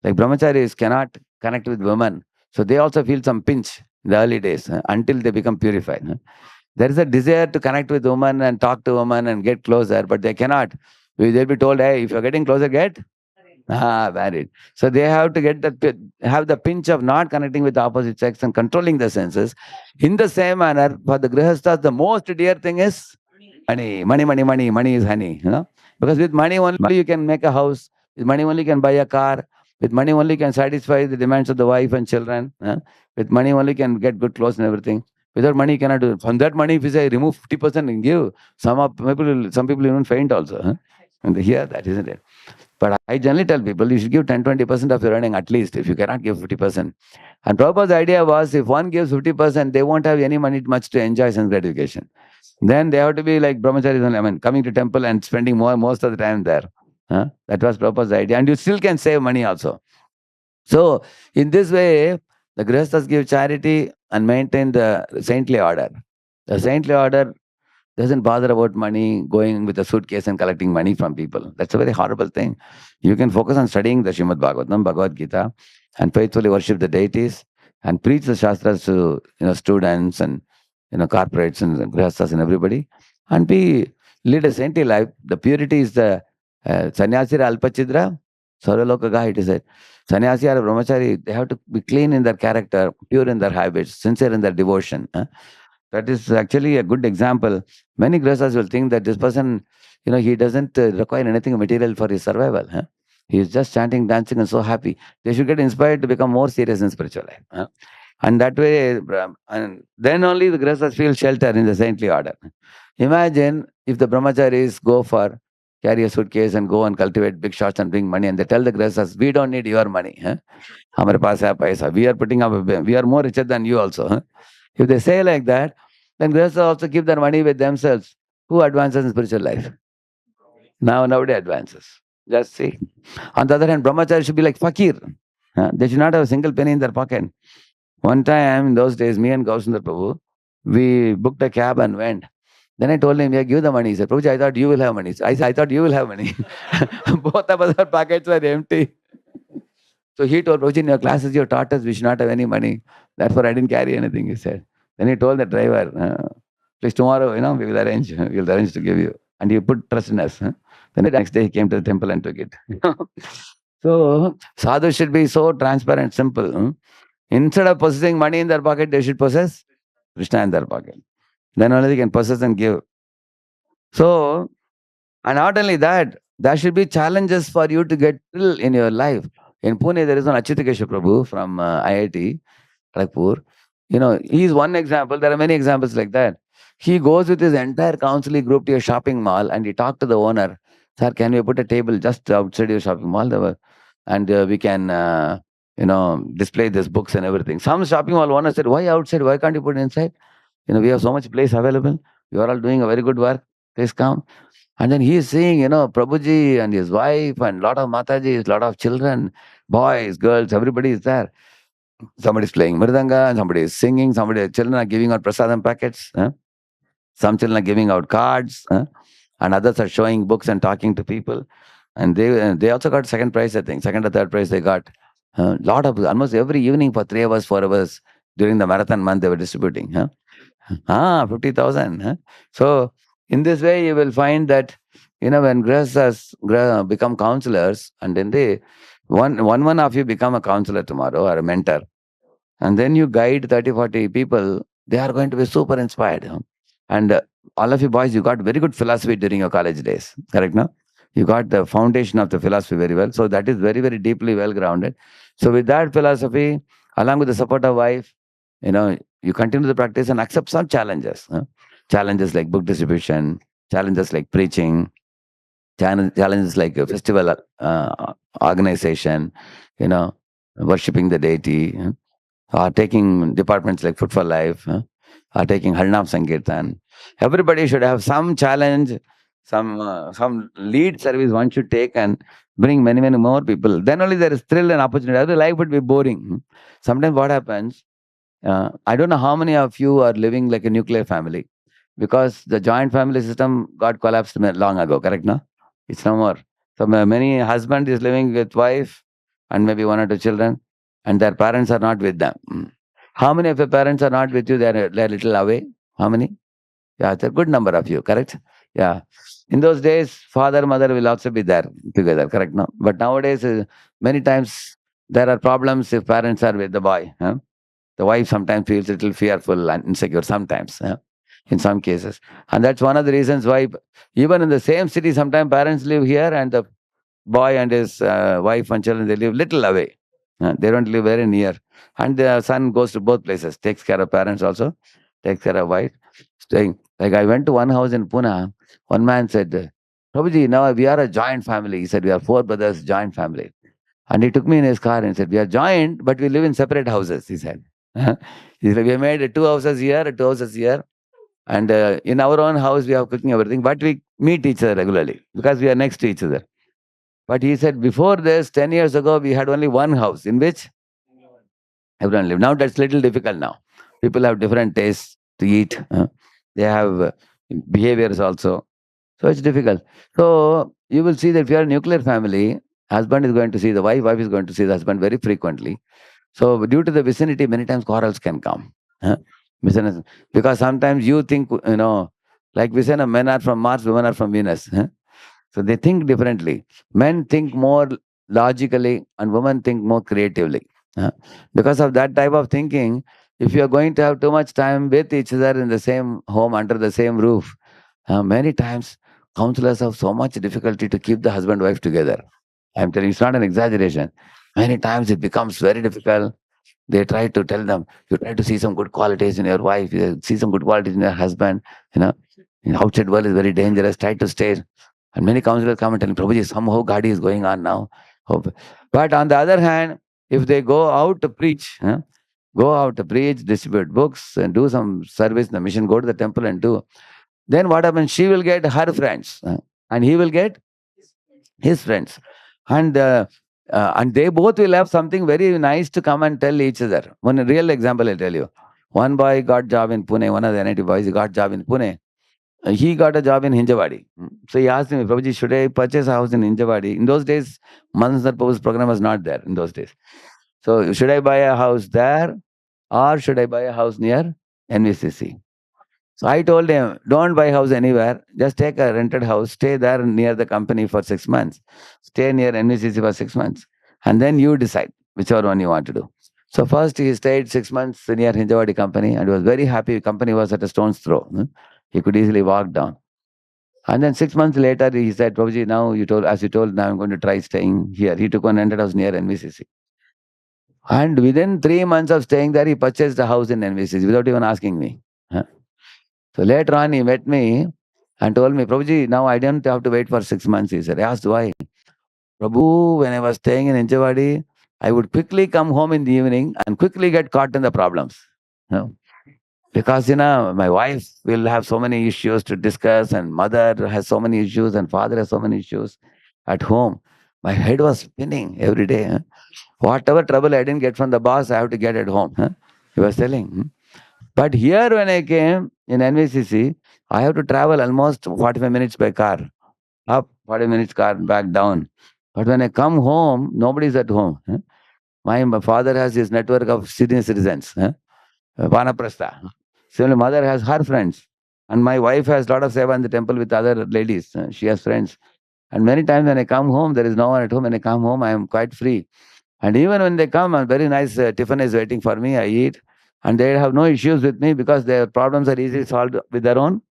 Like brahmacharis cannot connect with women. So they also feel some pinch in the early days until they become purified. There is a desire to connect with women and talk to women and get closer, but they cannot. They'll be told, hey, if you're getting closer, get married. So they have to get have the pinch of not connecting with the opposite sex and controlling the senses. In the same manner, for the grihasthas, the most dear thing is money. Money is honey. Because with money only you can make a house. With money only you can buy a car. With money only you can satisfy the demands of the wife and children. With money only you can get good clothes and everything. Without money you cannot do it. From that money, if you say remove 50% and give, some people even faint also. And they hear that, isn't it? But I generally tell people you should give 10-20% of your earning at least if you cannot give 50%. And Prabhupada's idea was if one gives 50%, they won't have any money much to enjoy sense gratification. Then they have to be like brahmacharis only. I mean, coming to temple and spending most of the time there. That was Prabhupada's idea. And you still can save money also. So in this way, the grihasthas give charity and maintain the saintly order. The saintly order doesn't bother about money, going with a suitcase and collecting money from people. That's a very horrible thing. You can focus on studying the Srimad Bhagavatam, Bhagavad Gita, and faithfully worship the deities and preach the Shastras to students and corporates and grihasthas and everybody, and lead a saintly life. The purity is the sannyasira alpachidra, sarvalokaga, it is said. Sannyasi or brahmachari, they have to be clean in their character, pure in their habits, sincere in their devotion. That is actually a good example. Many grihasthas will think that this person, he doesn't require anything material for his survival. He is just chanting, dancing, and so happy. They should get inspired to become more serious in spiritual life. And that way, and then only the grihasthas feel shelter in the saintly order. Imagine if the brahmacharis carry a suitcase and go and cultivate big shots and bring money, and they tell the grihasthas, we don't need your money. Hamare paas hai paisa. We are more richer than you also. If they say like that, then grihasthas also keep their money with themselves. Who advances in spiritual life? Nobody advances. Just see. On the other hand, brahmachari should be like fakir. They should not have a single penny in their pocket. One time in those days, me and Gausundar Prabhu, we booked a cab and went. Then I told him, yeah, give the money. He said, Prabhuji, I thought you will have money. I said, I thought you will have money. Both of us, our pockets were empty. So he told Prabhuji, in your classes, you taught us we should not have any money. Therefore, I didn't carry anything, he said. Then he told the driver, please tomorrow, we'll arrange to give you. And he put trust in us. Then the next day he came to the temple and took it. So sadhu should be so transparent, simple. Instead of possessing money in their pocket, they should possess Krishna in their pocket. Then only they can possess and give. So, and not only that, there should be challenges for you to get thrill in your life. In Pune, there is one Achyutakesha Prabhu from IIT, Kharagpur. He is one example. There are many examples like that. He goes with his entire counseling group to a shopping mall and he talked to the owner. Sir, can we put a table just outside your shopping mall? And we can, display these books and everything. Some shopping mall owner said, why outside? Why can't you put it inside? We have so much place available. You are all doing a very good work. Please come. And then he is seeing, Prabhuji and his wife and lot of Matajis, lot of children, boys, girls, everybody is there. Somebody is playing mridanga, and somebody is singing, children are giving out prasadam packets. Some children are giving out cards, and others are showing books and talking to people. And they also got second prize, I think. Second or third prize they got. Lot of almost every evening for 3 hours, 4 hours during the marathon month they were distributing. 50,000. So in this way, you will find that when grahasthas become counselors, and then one of you become a counselor tomorrow or a mentor, and then you guide 30, 40 people, they are going to be super inspired. And all of you boys, you got very good philosophy during your college days, correct? No, you got the foundation of the philosophy very well. So that is very, very deeply well grounded. So with that philosophy, along with the support of wife, you know, you continue the practice and accept some challenges. Challenges like book distribution, challenges like preaching, challenges like a festival organization, you know, worshipping the deity, taking departments like Food for Life, taking Harnam Sankirtan. Everybody should have some challenge, some lead service one should take and bring many, many more people. Then only there is thrill and opportunity. Other life would be boring. Sometimes what happens, I don't know how many of you are living like a nuclear family, because the joint family system got collapsed long ago, correct? No? It's no more. So many husband is living with wife and maybe one or two children, and their parents are not with them. How many of your parents are not with you? They're little away. How many? Yeah, it's a good number of you, correct? Yeah. In those days, father, mother will also be there together, correct? No. But nowadays, many times there are problems if parents are with the boy. The wife sometimes feels a little fearful and insecure sometimes, in some cases. And that's one of the reasons why, even in the same city, sometimes parents live here and the boy and his wife and children, they live little away. They don't live very near. And the son goes to both places, takes care of parents also, takes care of wife. Staying. Like I went to one house in Pune. One man said, Prabhuji, now we are a joint family. He said, we are four brothers, joint family. And he took me in his car and said, we are joined, but we live in separate houses, he said. He said, we have made two houses here, two houses here. And in our own house, we have cooking everything, but we meet each other regularly because we are next to each other. But he said, before this, 10 years ago, we had only one house in which everyone lived. Now that's little difficult now. People have different tastes to eat. They have behaviors also. So it's difficult. So you will see that if you are a nuclear family, husband is going to see the wife, wife is going to see the husband very frequently. So due to the vicinity, many times quarrels can come. Huh? Because sometimes you think, like we say, no, men are from Mars, women are from Venus. So they think differently. Men think more logically and women think more creatively. Because of that type of thinking, if you are going to have too much time with each other in the same home, under the same roof, many times counselors have so much difficulty to keep the husband wife together. I'm telling you, it's not an exaggeration. Many times it becomes very difficult. They try to tell them, you try to see some good qualities in your wife, you see some good qualities in your husband. In outside world is very dangerous. Try to stay. And many counselors come and tell me, Prabhuji, somehow Gadi is going on now. But on the other hand, if they go out to preach, go out to preach, distribute books, and do some service in the mission, go to the temple and do, then what happens? She will get her friends, and he will get his friends, and they both will have something very nice to come and tell each other. One real example I'll tell you. One boy got job in Pune. One of the NIT boys got job in Pune. He got a job in Hinjawadi. So he asked me, Prabhuji, should I purchase a house in Hinjawadi? In those days, Mansar Prabhu's program was not there in those days. So should I buy a house there or should I buy a house near NVCC? So I told him, don't buy house anywhere. Just take a rented house, stay there near the company for 6 months. Stay near NVCC for 6 months. And then you decide whichever one you want to do. So first he stayed 6 months near Hinjawadi company and was very happy. Company was at a stone's throw. He could easily walk down. And then 6 months later, he said, Prabhuji, now you told, as you told, now I'm going to try staying here. He took one rented house near NVCC. And within 3 months of staying there, he purchased a house in NVCC without even asking me. So later on, he met me and told me, Prabhuji, now I didn't have to wait for 6 months. He said, I asked why. Prabhu, when I was staying in Hinjawadi, I would quickly come home in the evening and quickly get caught in the problems. Because, my wife will have so many issues to discuss, and mother has so many issues, and father has so many issues at home. My head was spinning every day. Whatever trouble I didn't get from the boss, I have to get at home. He was telling. But here, when I came in NVCC, I have to travel almost 45 minutes by car. up, 40 minutes car back down. But when I come home, nobody's at home. My father has his network of senior citizens, Vanaprastha. Similarly, mother has her friends. And my wife has a lot of seva in the temple with other ladies. She has friends. And many times when I come home, there is no one at home. When I come home, I am quite free. And even when they come, a very nice tiffin is waiting for me. I eat. And they have no issues with me because their problems are easily solved with their own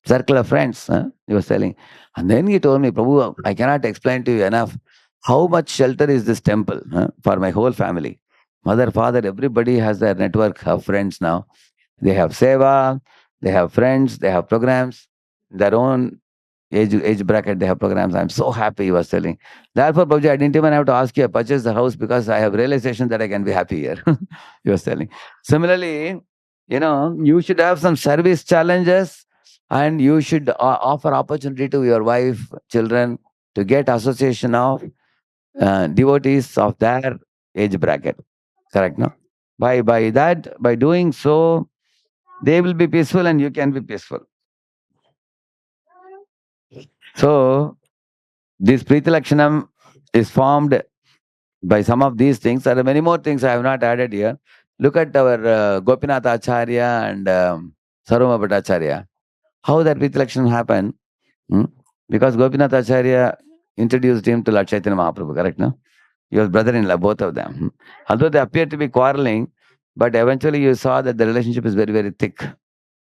circle of friends. He was telling. And then he told me, Prabhu, I cannot explain to you enough how much shelter is this temple for my whole family. Mother, father, everybody has their network of friends now. They have seva, they have friends, they have programs, their own age bracket, they have programs. I'm so happy, he was telling. Therefore, Babuji, I didn't even have to ask you to purchase the house because I have realization that I can be happy here. He was telling. Similarly, you should have some service challenges and you should offer opportunity to your wife, children to get association of devotees of their age bracket. Correct, no? By doing so, they will be peaceful and you can be peaceful. So, this Preeti Lakshanam is formed by some of these things. There are many more things I have not added here. Look at our Gopinath Acharya and Sarvama Bhattacharya. How that Preeti Lakshanam happened? Hmm? Because Gopinath Acharya introduced him to Lord Chaitanya Mahaprabhu, correct, no? He was brother-in-law, both of them. Although they appeared to be quarreling, but eventually you saw that the relationship is very, very thick.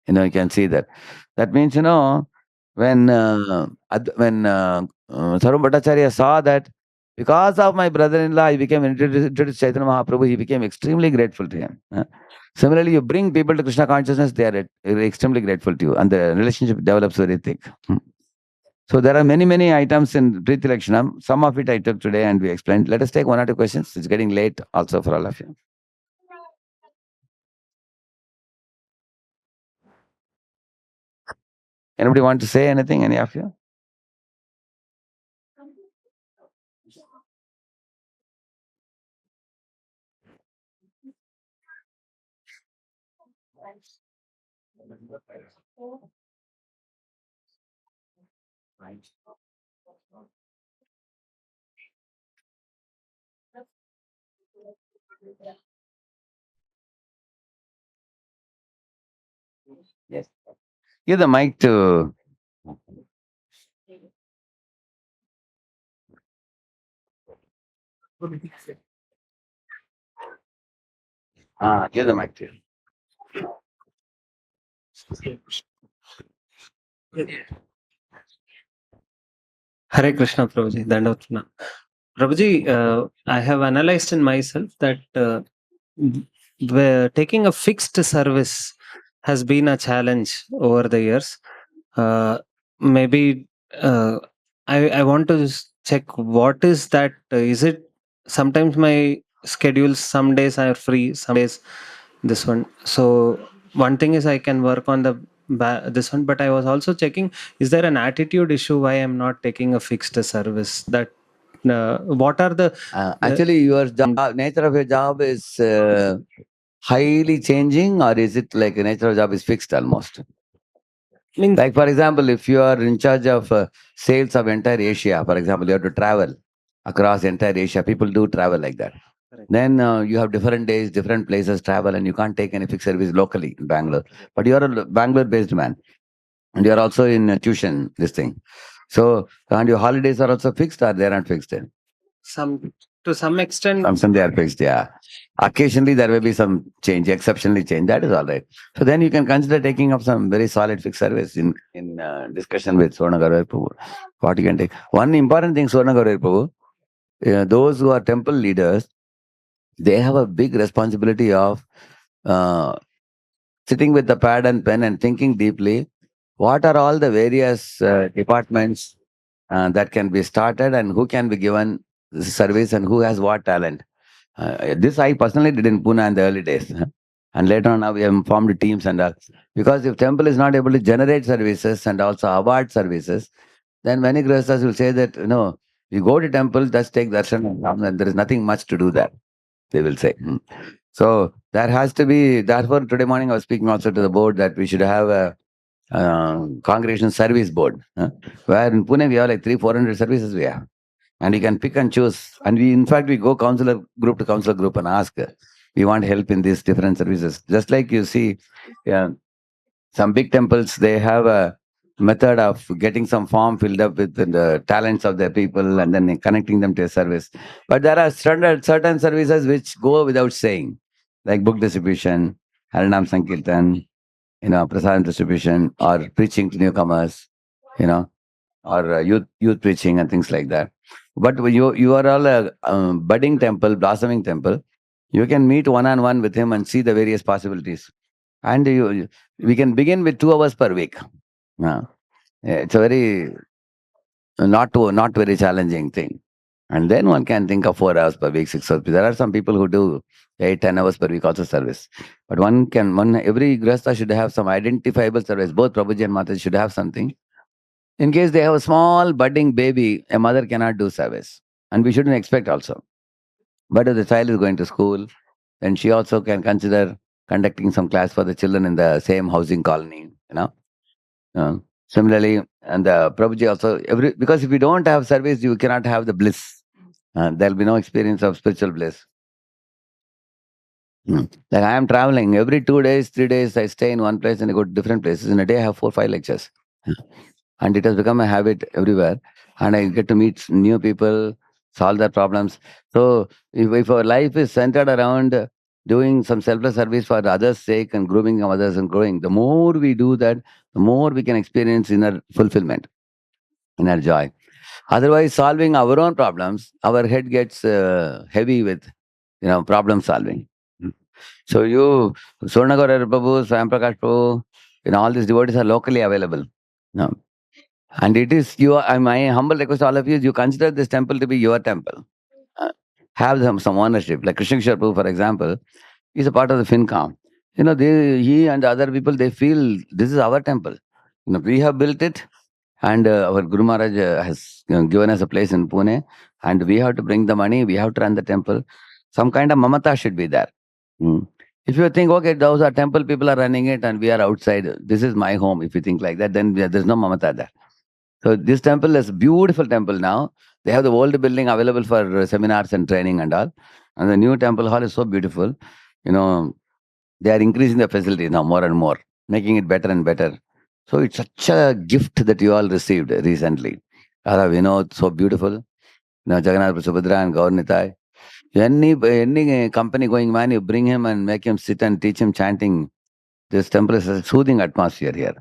You can see that. That means, when Sarvam Bhattacharya saw that because of my brother-in-law, he became introduced to Chaitanya Mahaprabhu, he became extremely grateful to him. Similarly, you bring people to Krishna consciousness, they are extremely grateful to you, and the relationship develops very thick. So there are many, many items in Preeti Lakshanam. Some of it I took today and we explained. Let us take one or two questions. It's getting late also for all of you. Anybody want to say anything, any of you? Yes. Give the mic to. Give the mic to. Hare Krishna, Prabhuji. Dandavatana. Prabhuji, I have analyzed in myself that taking a fixed service has been a challenge over the years. Maybe I want to check what is that. Is it sometimes my schedules, some days are free, some days this one. So one thing is I can work on this one, but I was also checking, is there an attitude issue why I'm not taking a fixed service? That what are the Actually, your nature of your job is highly changing, or is it like the nature of job is fixed almost? means Like, for example, if you are in charge of sales of entire Asia, for example, you have to travel across entire Asia. People do travel like that. correct. Then you have different days, different places travel, and you can't take any fixed service locally in Bangalore. But you are a Bangalore-based man, and you are also in tuition, this thing. So, and your holidays are also fixed, or they are not fixed then? To some extent, Some they are fixed, yeah. Occasionally there may be some change, exceptionally change. That is all right. So then you can consider taking up some very solid fixed service in discussion with Swarna Gaurav Prabhu. What you can take. One important thing, Swarna Gaurav Prabhu, those who are temple leaders, they have a big responsibility of uh, sitting with the pad and pen and thinking deeply. What are all the various departments that can be started and who can be given this service and who has what talent? This I personally did in Pune in the early days. And later on, now we have formed teams and all. Because if temple is not able to generate services and also award services, then many grihasthas will say that, you go to temple, just take darshan and come, and there is nothing much to do there, they will say. So there has to be, therefore today morning I was speaking also to the board that we should have a congregation service board, where in Pune we have like 300-400 services we have. And you can pick and choose. And we, in fact, we go counselor group to counselor group and ask, we want help in these different services. Just like you see, some big temples, they have a method of getting some form filled up with the talents of the people and then connecting them to a service. But there are certain services which go without saying, like book distribution, Harinam Sankirtan, prasadam distribution, or preaching to newcomers, you know, or youth preaching and things like that. But you are all a budding temple, blossoming temple. You can meet one on one with him and see the various possibilities. And we can begin with 2 hours per week. Uh, it's a very not very challenging thing. And then one can think of 4 hours per week, 6 hours. There are some people who do 8-10 hours per week also service. But every grasta should have some identifiable service. Both Prabhuji and Mataji should have something. In case they have a small budding baby, a mother cannot do service. And we shouldn't expect also. But if the child is going to school, then she also can consider conducting some class for the children in the same housing colony. Similarly, and Prabhuji also, because if you don't have service, you cannot have the bliss. There'll be no experience of spiritual bliss. Like I am traveling every 2 days, 3 days, I stay in one place and I go to different places. In a day, I have 4-5 lectures. And it has become a habit everywhere. And I get to meet new people, solve their problems. So if our life is centered around doing some selfless service for others' sake and grooming others and growing, the more we do that, the more we can experience inner fulfillment, inner joy. Otherwise, solving our own problems, our head gets heavy with problem solving. So Swarnagara Prabhu, Swayam Prakash Prabhu, all these devotees are locally available. No. And it is my humble request to all of you is you consider this temple to be your temple. Have some ownership. Like Krishna Kishore Prabhu, for example, is a part of the FinCom. He and the other people, they feel this is our temple. We have built it, and our Guru Maharaj has given us a place in Pune, and we have to bring the money, we have to run the temple. Some kind of mamata should be there. If you think, okay, those are temple, people are running it, and we are outside, this is my home, if you think like that, then there's no mamata there. So this temple is a beautiful temple now. They have the old building available for seminars and training and all. And the new temple hall is so beautiful. They are increasing the facilities now more and more, making it better and better. So it's such a gift that you all received recently. Radha Vinod, so beautiful. Jagannath Subhadra and Gaur Nitai. Any company going man, you bring him and make him sit and teach him chanting. This temple is a soothing atmosphere here.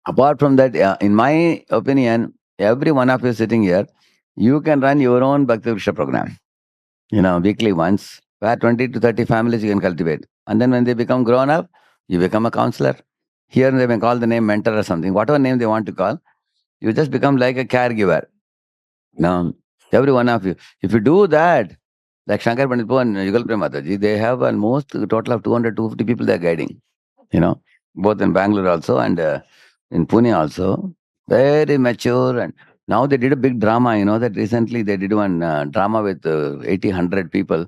Apart from that, in my opinion, every one of you sitting here, you can run your own Bhakti Vriksha program. Weekly once, where 20 to 30 families you can cultivate. And then when they become grown up, you become a counselor. Here they may call the name mentor or something, whatever name they want to call. You just become like a caregiver. Every one of you. If you do that, like Shankar Panditpo and Yugal Prem Mataji, they have almost a total of 200-250 people they are guiding. Both in Bangalore also and in Pune also. Very mature. And now they did a big drama, that recently they did one drama with 80-100 people.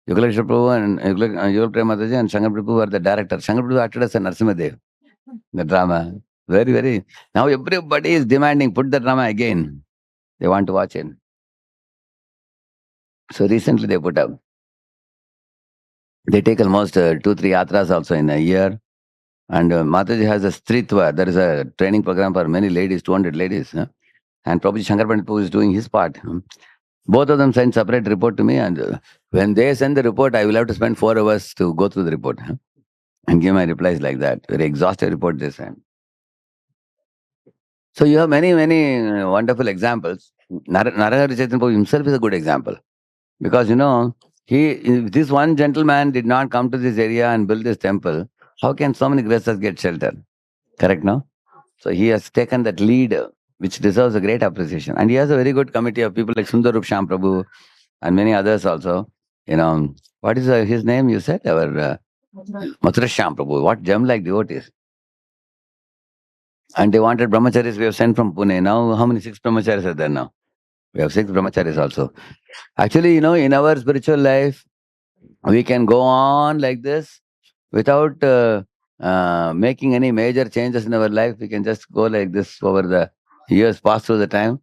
Yugaleshwar Prabhu and Yugal Prem Mataji and Shankar Prabhu were the director. Shankar Prabhu acted as a Narasimhadev. The drama. Very, very. Now everybody is demanding, put the drama again. They want to watch it. So recently they put up. They take almost 2-3 yatras also in a year. And Mataji has a Stritva. There is a training program for many ladies, 200 ladies. And Prabhuji Shankar Pandit is doing his part. Both of them send separate report to me. And when they send the report, I will have to spend 4 hours to go through the report and give my replies like that. Very exhaustive report they send. So you have many, many wonderful examples. Narahari Chaitanya Prabhu himself is a good example. Because, if this one gentleman did not come to this area and build this temple, how can so many grihasthas get shelter? Correct, no? So he has taken that lead, which deserves a great appreciation. And he has a very good committee of people like Sundarup Sham Prabhu and many others also. What is his name you said? Our Mathura Sham Prabhu. What gem-like devotees. And they wanted brahmacharis we have sent from Pune. Now, how many? 6 brahmacharis are there now? We have 6 brahmacharis also. Actually, in our spiritual life, we can go on like this without making any major changes in our life. We can just go like this over the years, pass through the time,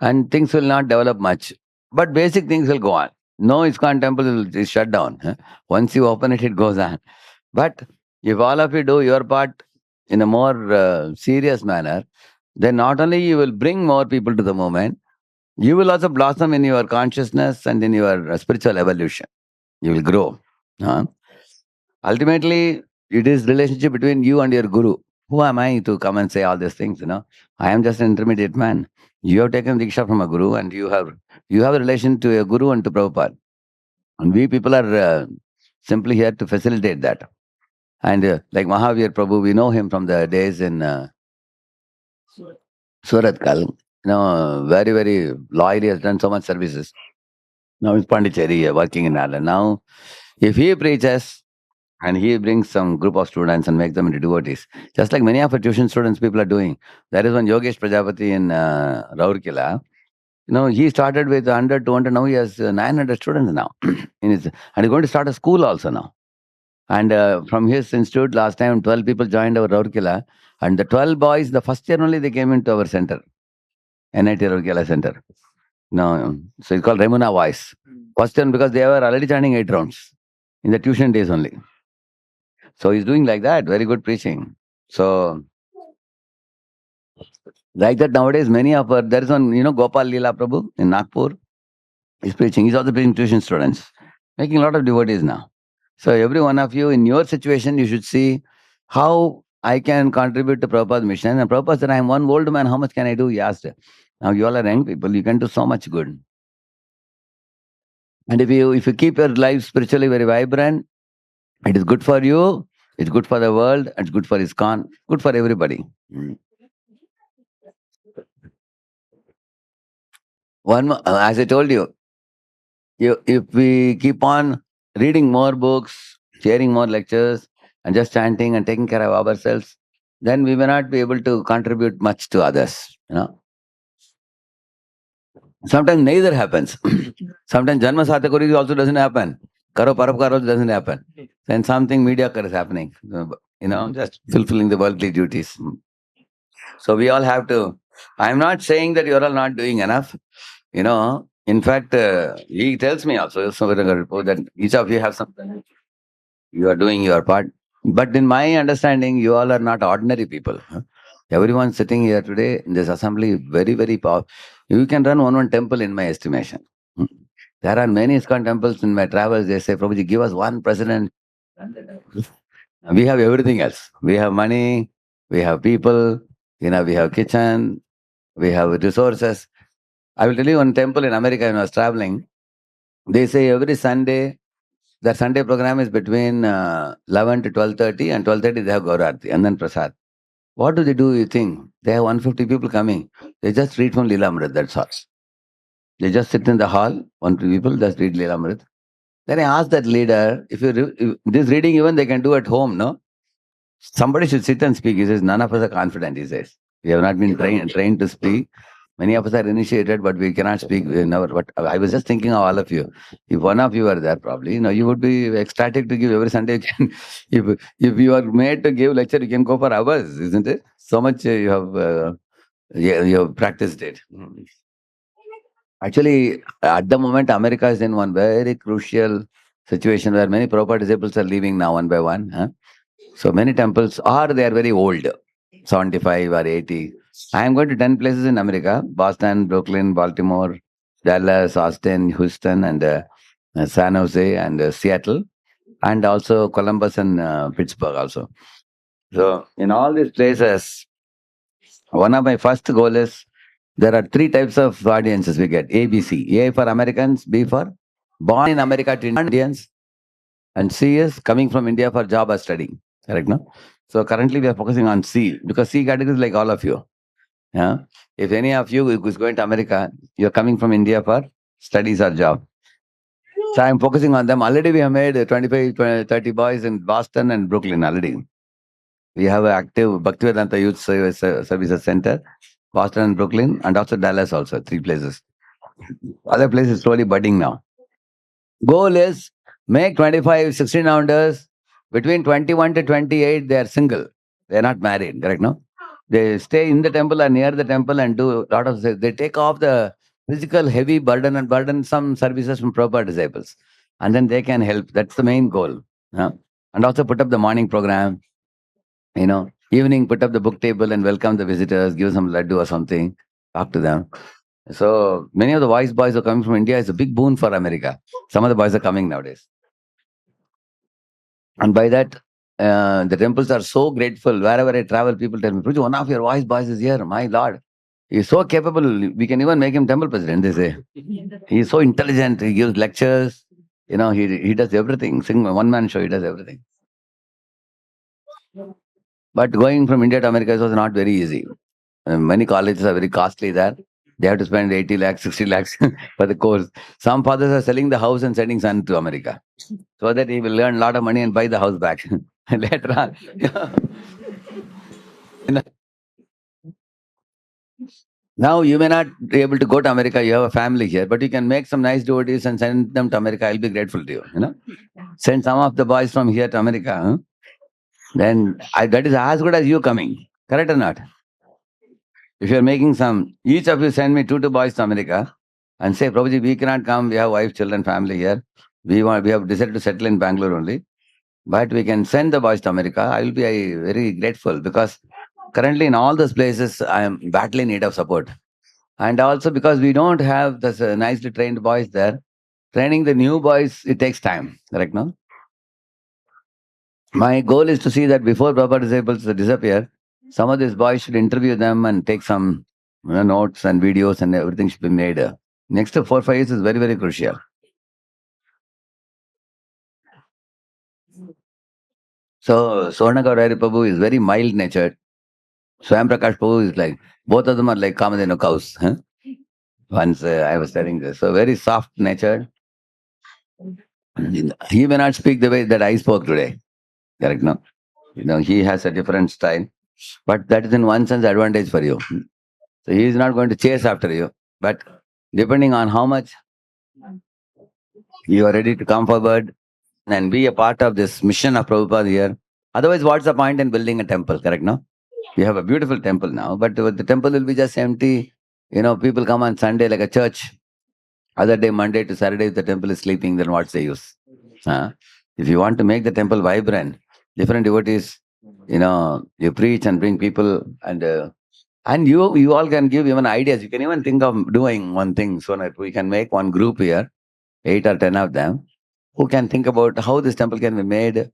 and things will not develop much. But basic things will go on. No ISKCON temple is shut down. Huh? Once you open it, it goes on. But if all of you do your part in a more serious manner, then not only you will bring more people to the movement, you will also blossom in your consciousness and in your spiritual evolution. You will grow. Huh? Ultimately, it is relationship between you and your guru. Who am I to come and say all these things? I am just an intermediate man. You have taken diksha from a guru, and you have a relation to a guru and to Prabhupada. And we people are simply here to facilitate that. And like Mahavir Prabhu, we know him from the days in Surat Kal. Very, very loyally has done so much services. Now he's Pondicherry, working in Ireland. Now, if he preaches and he brings some group of students and makes them into devotees, just like many of our tuition students people are doing. There is one Yogesh Prajapati in Raurkela. He started with 100, 200. Now he has 900 students now. And he's going to start a school also now. And from his institute, last time 12 people joined our Raurkela. And the 12 boys, the first year only they came into our center, NIT Raurkela Center. No, so it's called Remuna Voice. First year because they were already chanting 8 rounds in the tuition days only. So he's doing like that, very good preaching. So like that nowadays, many of our, there is one, Gopal Leela Prabhu in Nagpur. He's preaching. He's also preaching tuition students, making a lot of devotees now. So every one of you in your situation, you should see how I can contribute to Prabhupada's mission. And Prabhupada said, I am one old man, how much can I do? He asked. Now you all are young people, you can do so much good. And if you keep your life spiritually very vibrant, it is good for you, it's good for the world, it's good for ISKCON, good for everybody. As I told you, if we keep on reading more books, sharing more lectures, and just chanting and taking care of ourselves, then we may not be able to contribute much to others. Sometimes neither happens. Sometimes Janma Satakuri also doesn't happen. Karo Paropkar also doesn't happen. Then something mediocre is happening. Just fulfilling the worldly duties. So we all have to. I'm not saying that you're all not doing enough. In fact, he tells me also that each of you have something. You are doing your part. But in my understanding, you all are not ordinary people. Huh? Everyone sitting here today in this assembly, very, very powerful. You can run one temple in my estimation. Hmm. There are many ISKCON temples in my travels. They say, Prabhuji, give us one president. We have everything else. We have money, we have people, we have kitchen, we have resources. I will tell you one temple in America when I was traveling. They say every Sunday, their Sunday program is between 11 to 12:30, and 12:30 they have Gaurarti and then Prasad. What do they do, you think? They have 150 people coming. They just read from Leelamrit, that's all. They just sit in the hall, 150 people just read Leelamrit. Then I asked that leader, if this reading even they can do at home, no? Somebody should sit and speak. He says, none of us are confident, he says. We have not been trained to speak. Many of us are initiated, but we cannot speak. But I was just thinking of all of you. If one of you are there, probably, you would be ecstatic to give every Sunday. If you are made to give lecture, you can go for hours, isn't it? So much you have practiced it. Actually, at the moment, America is in one very crucial situation where many proper disciples are leaving now one by one. Huh? So many temples they are very old, 75 or 80. I am going to 10 places in America: Boston, Brooklyn, Baltimore, Dallas, Austin, Houston, and San Jose, and Seattle, and also Columbus and Pittsburgh also. So in all these places, one of my first goal is there are 3 types of audiences we get: A, B, C. A for Americans, B for born in America to Indians, and C is coming from India for job or studying. Correct, no? So currently we are focusing on C because C category is like all of you. Yeah. If any of you is going to America, you're coming from India for studies or job. So I'm focusing on them. Already we have made 25, 20, 30 boys in Boston and Brooklyn already. We have an active Bhaktivedanta Youth Services Center, Boston and Brooklyn, and also Dallas also, 3 places. Other places slowly budding now. Goal is make 25, 16 rounders Between 21 to 28, they are single. They are not married, correct? No? They stay in the temple or near the temple and do a lot of, they take off the physical heavy burden and burden some services from proper disciples. And then they can help. That's the main goal. Yeah. And also put up the morning program, evening put up the book table and welcome the visitors, give some laddu or something, talk to them. So many of the wise boys who are coming from India is a big boon for America. Some of the boys are coming nowadays. And by that, the temples are so grateful. Wherever I travel, people tell me, Prabhu, one of your wise boys is here. My Lord. He is so capable. We can even make him temple president, they say. He is so intelligent. He gives lectures. He does everything. Sing one man show, he does everything. But going from India to America was not very easy. Many colleges are very costly there. They have to spend 80 lakhs, 60 lakhs for the course. Some fathers are selling the house and sending son to America so that he will earn a lot of money and buy the house back later on. You know, Now you may not be able to go to America. You have a family here, but you can make some nice devotees and send them to America. I'll be grateful to you. Send some of the boys from here to America. Then that is as good as you coming. Correct or not? If you are making each of you send me two boys to America and say, Prabhuji, we cannot come. We have wife, children, family here. We have decided to settle in Bangalore only. But we can send the boys to America. I will be very grateful because currently in all those places, I am badly in need of support. And also because we don't have this nicely trained boys there, training the new boys, it takes time. Correct, no? My goal is to see that before Prabhupada disciples disappear, some of these boys should interview them and take some notes and videos and everything should be made. Next 4-5 years is very, very crucial. So, Swarnagaur Hare Prabhu is very mild natured. Swam Prakash Prabhu is like, both of them are like Kamadhenu cows. Huh? Once I was telling this. So, very soft natured. He may not speak the way that I spoke today. Correct, no? He has a different style. But that is in one sense advantage for you. So he is not going to chase after you. But depending on how much you are ready to come forward and be a part of this mission of Prabhupada here. Otherwise, what's the point in building a temple, correct, no? We have a beautiful temple now, but the temple will be just empty. People come on Sunday like a church. Other day, Monday to Saturday, if the temple is sleeping, then what's the use? If you want to make the temple vibrant, different devotees, you preach and bring people and you all can give even ideas. You can even think of doing one thing so that we can make one group here, 8 or 10 of them, who can think about how this temple can be made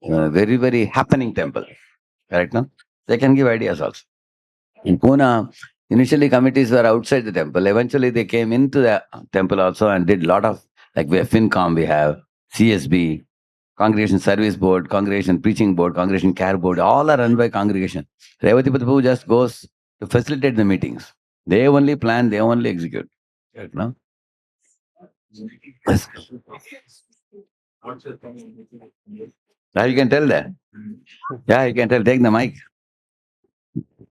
a very, very happening temple. Correct, no? They can give ideas also. In Pune, initially committees were outside the temple. Eventually they came into the temple also and did a lot of, like we have FinCom, we have CSB, Congregation Service Board, Congregation Preaching Board, Congregation Care Board, all are run by congregation. Revati Prabhu just goes to facilitate the meetings. They only plan, they only execute. Right, no? Yes. Now you can tell that. Yeah, you can tell. Take the mic.